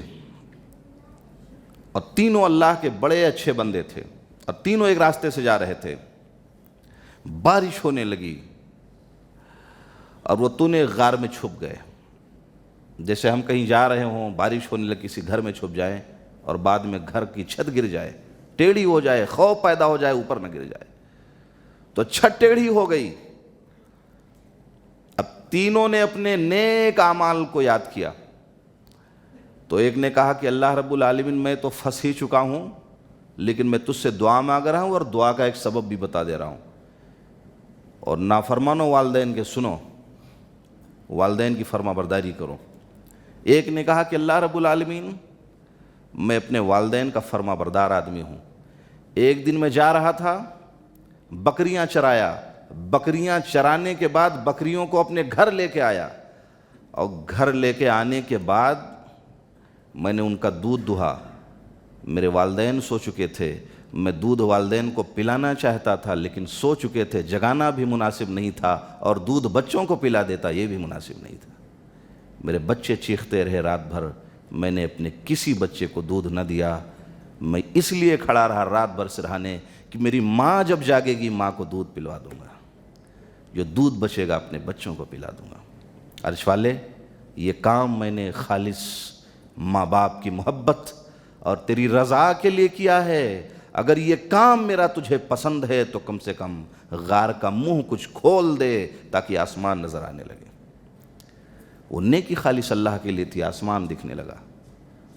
اور تینوں اللہ کے بڑے اچھے بندے تھے اور تینوں ایک راستے سے جا رہے تھے۔ بارش ہونے لگی اور وہ تونے غار میں چھپ گئے۔ جیسے ہم کہیں جا رہے ہوں، بارش ہونے لگی، کسی گھر میں چھپ جائیں اور بعد میں گھر کی چھت گر جائے، ٹیڑھی ہو جائے، خوف پیدا ہو جائے، اوپر نہ گر جائے، تو چھت ٹیڑھی ہو گئی۔ اب تینوں نے اپنے نیک اعمال کو یاد کیا تو ایک نے کہا کہ اللہ رب العالمین میں تو پھنس ہی چکا ہوں لیکن میں تجھ سے دعا مانگ رہا ہوں اور دعا کا ایک سبب بھی بتا دے رہا ہوں، اور نافرمانو والدین کے سنو، والدین کی فرما برداری کرو۔ ایک نے کہا کہ اللہ رب العالمین میں اپنے والدین کا فرما بردار آدمی ہوں۔ ایک دن میں جا رہا تھا، بکریاں چرایا، بکریاں چرانے کے بعد بکریوں کو اپنے گھر لے کے آیا اور گھر لے کے آنے کے بعد میں نے ان کا دودھ دہا۔ میرے والدین سو چکے تھے، میں دودھ والدین کو پلانا چاہتا تھا لیکن سو چکے تھے، جگانا بھی مناسب نہیں تھا، اور دودھ بچوں کو پلا دیتا یہ بھی مناسب نہیں تھا۔ میرے بچے چیختے رہے رات بھر، میں نے اپنے کسی بچے کو دودھ نہ دیا۔ میں اس لیے کھڑا رہا رات بھر سرہانے کہ میری ماں جب جاگے گی ماں کو دودھ پلوا دوں گا، جو دودھ بچے گا اپنے بچوں کو پلا دوں گا۔ عرش والے، یہ کام میں نے خالص ماں باپ کی محبت اور تیری رضا کے لیے کیا ہے۔ اگر یہ کام میرا تجھے پسند ہے تو کم سے کم غار کا منہ کچھ کھول دے تاکہ آسمان نظر آنے لگے۔ وہ نیکی خالص اللہ کے لیے تھی، آسمان دکھنے لگا،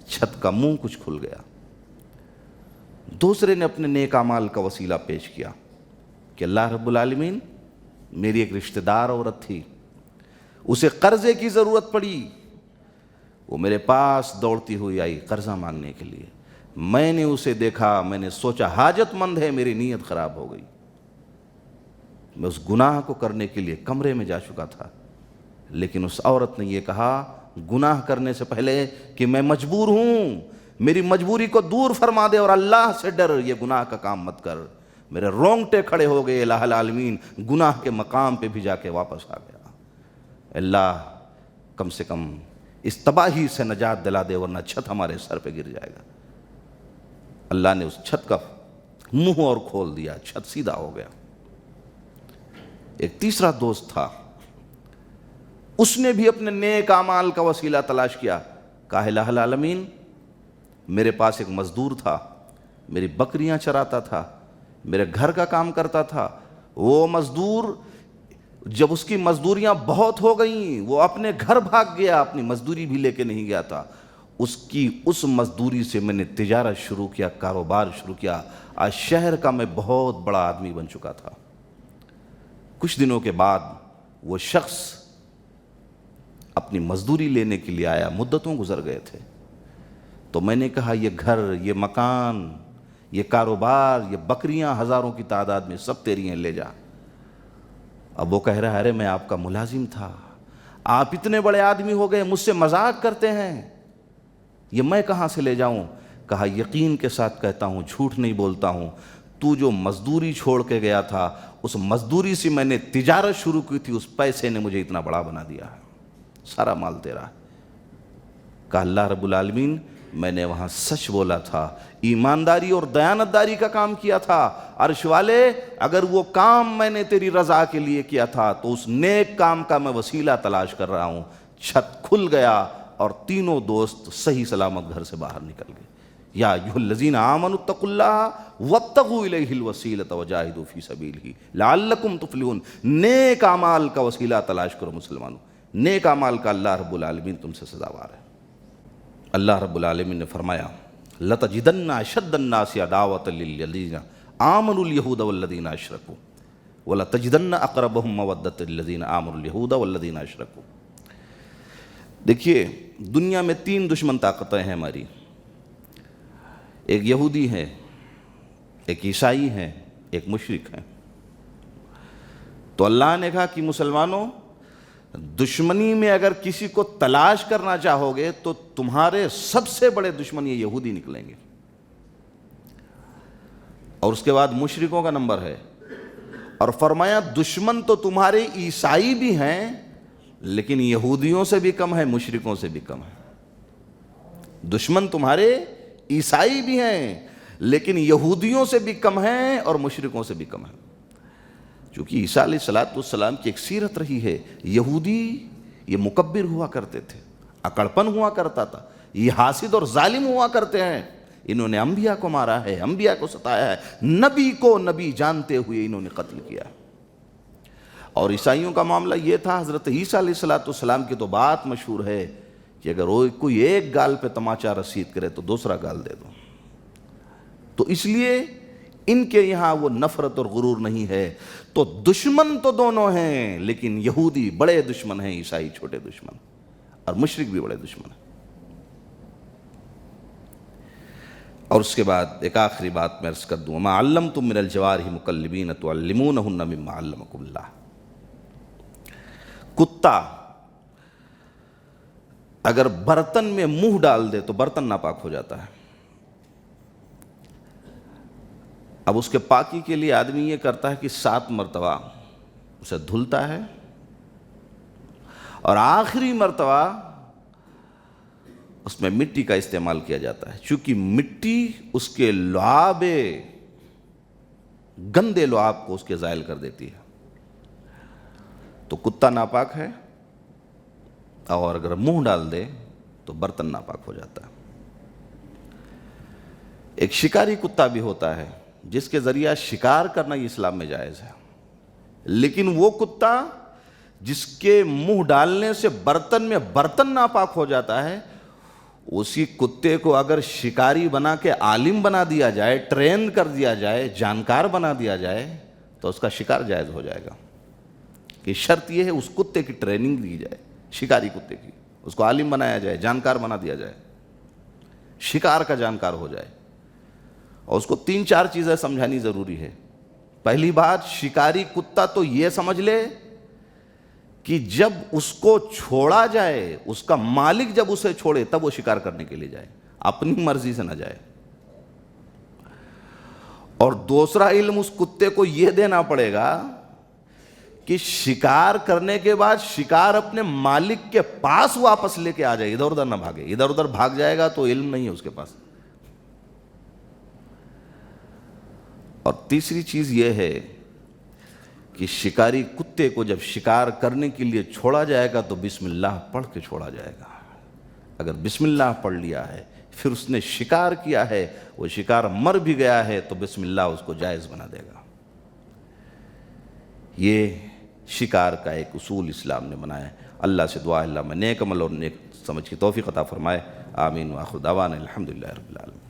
چھت کا منہ کچھ کھل گیا۔ دوسرے نے اپنے نیک اعمال کا وسیلہ پیش کیا کہ اللہ رب العالمین، میری ایک رشتہ دار عورت تھی، اسے قرضے کی ضرورت پڑی، وہ میرے پاس دوڑتی ہوئی آئی قرضہ مانگنے کے لیے، میں نے اسے دیکھا، میں نے سوچا حاجت مند ہے، میری نیت خراب ہو گئی، میں اس گناہ کو کرنے کے لیے کمرے میں جا چکا تھا، لیکن اس عورت نے یہ کہا گناہ کرنے سے پہلے کہ میں مجبور ہوں، میری مجبوری کو دور فرما دے اور اللہ سے ڈر، یہ گناہ کا کام مت کر۔ میرے رونگٹے کھڑے ہو گئے، الہ العالمین گناہ کے مقام پہ بھی جا کے واپس آ گیا۔ اللہ کم سے کم اس تباہی سے نجات دلا دے ورنہ چھت ہمارے سر پہ گر جائے گا۔ اللہ نے اس چھت کا منہ اور کھول دیا، چھت سیدھا ہو گیا۔ ایک تیسرا دوست تھا، اس نے بھی اپنے نیک اعمال کا وسیلہ تلاش کیا، کہا الہ العالمین میرے پاس ایک مزدور تھا، میری بکریاں چراتا تھا، میرے گھر کا کام کرتا تھا، وہ مزدور جب اس کی مزدوریاں بہت ہو گئیں وہ اپنے گھر بھاگ گیا، اپنی مزدوری بھی لے کے نہیں گیا تھا، اس مزدوری سے میں نے تجارت شروع کیا، کاروبار شروع کیا، آج شہر کا میں بہت بڑا آدمی بن چکا تھا۔ کچھ دنوں کے بعد وہ شخص اپنی مزدوری لینے کے لیے آیا، مدتوں گزر گئے تھے، تو میں نے کہا یہ گھر، یہ مکان، یہ کاروبار، یہ بکریاں ہزاروں کی تعداد میں سب تیری ہیں، لے جا۔ اب وہ کہہ رہا ہے ارے میں آپ کا ملازم تھا، آپ اتنے بڑے آدمی ہو گئے، مجھ سے مذاق کرتے ہیں، یہ میں کہاں سے لے جاؤں؟ کہا یقین کے ساتھ کہتا ہوں، جھوٹ نہیں بولتا ہوں، تو جو مزدوری چھوڑ کے گیا تھا اس مزدوری سے میں نے تجارت شروع کی تھی، اس پیسے نے مجھے اتنا بڑا بنا دیا ہے، سارا مال تیرا ہے۔ کہا اللہ رب العالمین میں نے وہاں سچ بولا تھا، ایمانداری اور دیانتداری کا کام کیا تھا، عرش والے اگر وہ کام میں نے تیری رضا کے لیے کیا تھا تو اس نیک کام کا میں وسیلہ تلاش کر رہا ہوں۔ چھت کھل گیا اور تینوں دوست صحیح سلامت گھر سے باہر نکل گئے۔ یا ایھا الذین آمنوا اتقوا اللہ وابتغوا الیہ الوسیلۃ وجاہدوا فی سبیلہ لعلکم تفلحون۔ نیک اعمال کا وسیلہ تلاش کرو مسلمانوں، نیک اعمال کا اللہ رب العالمین تم سے سزاوار ہے۔ اللہ رب العالمین نے فرمایا لَتَجِدَنَّ أَشَدَّ النَّاسِ عَدَاوَةً لِلَّذِينَ آمَنُوا الْيَهُودَ وَالَّذِينَ أَشْرَكُوا وَلَتَجِدَنَّ أَقْرَبَهُمْ مَوَدَّةً لِلَّذِينَ آمَنُوا الْيَهُودَ وَالَّذِينَ أَشْرَكُوا۔ دیکھیے دنیا میں تین دشمن طاقتیں ہیں ہماری، ایک یہودی ہے، ایک عیسائی ہیں، ایک مشرک ہیں۔ تو اللہ نے کہا کہ مسلمانوں دشمنی میں اگر کسی کو تلاش کرنا چاہو گے تو تمہارے سب سے بڑے دشمن یہ یہودی نکلیں گے، اور اس کے بعد مشرکوں کا نمبر ہے، اور فرمایا دشمن تو تمہارے عیسائی بھی ہیں لیکن یہودیوں سے بھی کم ہے، مشرکوں سے بھی کم ہے۔ دشمن تمہارے عیسائی بھی ہیں لیکن یہودیوں سے بھی کم ہیں اور مشرکوں سے بھی کم ہیں۔ چونکہ عیسیٰ علیہ السلام کی ایک سیرت رہی ہے، یہودی یہ مکبر ہوا کرتے تھے، اکڑپن ہوا کرتا تھا، یہ حاسد اور ظالم ہوا کرتے ہیں، انہوں نے انبیاء کو مارا ہے، انبیاء کو ستایا ہے، نبی کو نبی جانتے ہوئے انہوں نے قتل کیا۔ اور عیسائیوں کا معاملہ یہ تھا، حضرت عیسیٰ علیہ السلام کی تو بات مشہور ہے کہ اگر کوئی ایک گال پہ تماچا رسید کرے تو دوسرا گال دے دو۔ تو اس لیے ان کے یہاں وہ نفرت اور غرور نہیں ہے۔ تو دشمن تو دونوں ہیں لیکن یہودی بڑے دشمن ہیں، عیسائی چھوٹے دشمن، اور مشرک بھی بڑے دشمن ہیں۔ اور اس کے بعد ایک آخری بات میں عرض کر دوں، وَمَا عَلَّمْتُم مِّنَ الْجَوَارِحِ مُكَلِّبِينَ تُعَلِّمُونَهُنَّ مِمَّا عَلَّمَكُمُ اللَّهُ۔ کتا اگر برتن میں منہ ڈال دے تو برتن ناپاک ہو جاتا ہے۔ اب اس کے پاکی کے لیے آدمی یہ کرتا ہے کہ 7 مرتبہ اسے دھلتا ہے اور آخری مرتبہ اس میں مٹی کا استعمال کیا جاتا ہے، چونکہ مٹی اس کے لعاب گندے لعاب کو اس کے زائل کر دیتی ہے۔ تو کتا ناپاک ہے اور اگر منہ ڈال دے تو برتن ناپاک ہو جاتا ہے۔ ایک شکاری کتا بھی ہوتا ہے جس کے ذریعہ شکار کرنا یہ اسلام میں جائز ہے، لیکن وہ کتا جس کے منہ ڈالنے سے برتن میں برتن ناپاک ہو جاتا ہے، اسی کتے کو اگر شکاری بنا کے عالم بنا دیا جائے، ٹرین کر دیا جائے، جانکار بنا دیا جائے تو اس کا شکار جائز ہو جائے گا۔ کہ شرط یہ ہے اس کتے کی ٹریننگ دی جائے، شکاری کتے کی، اس کو عالم بنایا جائے، جانکار بنا دیا جائے، شکار کا جانکار ہو جائے۔ اور اس کو 3-4 چیزیں سمجھانی ضروری ہے۔ پہلی بات، شکاری کتا تو یہ سمجھ لے کہ جب اس کو چھوڑا جائے، اس کا مالک جب اسے چھوڑے تب وہ شکار کرنے کے لیے جائے، اپنی مرضی سے نہ جائے۔ اور دوسرا علم اس کتے کو یہ دینا پڑے گا کہ شکار کرنے کے بعد شکار اپنے مالک کے پاس واپس لے کے آ جائے، ادھر ادھر نہ بھاگے۔ ادھر ادھر بھاگ جائے گا تو علم نہیں ہے اس کے پاس۔ اور تیسری چیز یہ ہے کہ شکاری کتے کو جب شکار کرنے کے لیے چھوڑا جائے گا تو بسم اللہ پڑھ کے چھوڑا جائے گا۔ اگر بسم اللہ پڑھ لیا ہے، پھر اس نے شکار کیا ہے، وہ شکار مر بھی گیا ہے تو بسم اللہ اس کو جائز بنا دے گا۔ یہ شکار کا ایک اصول اسلام نے بنایا ہے۔ اللہ سے دعا ہے اللہ میں نیک عمل اور نیک سمجھ کی توفیق عطا فرمائے۔ آمین۔ وآخر دعوانا الحمدللہ رب العالمین۔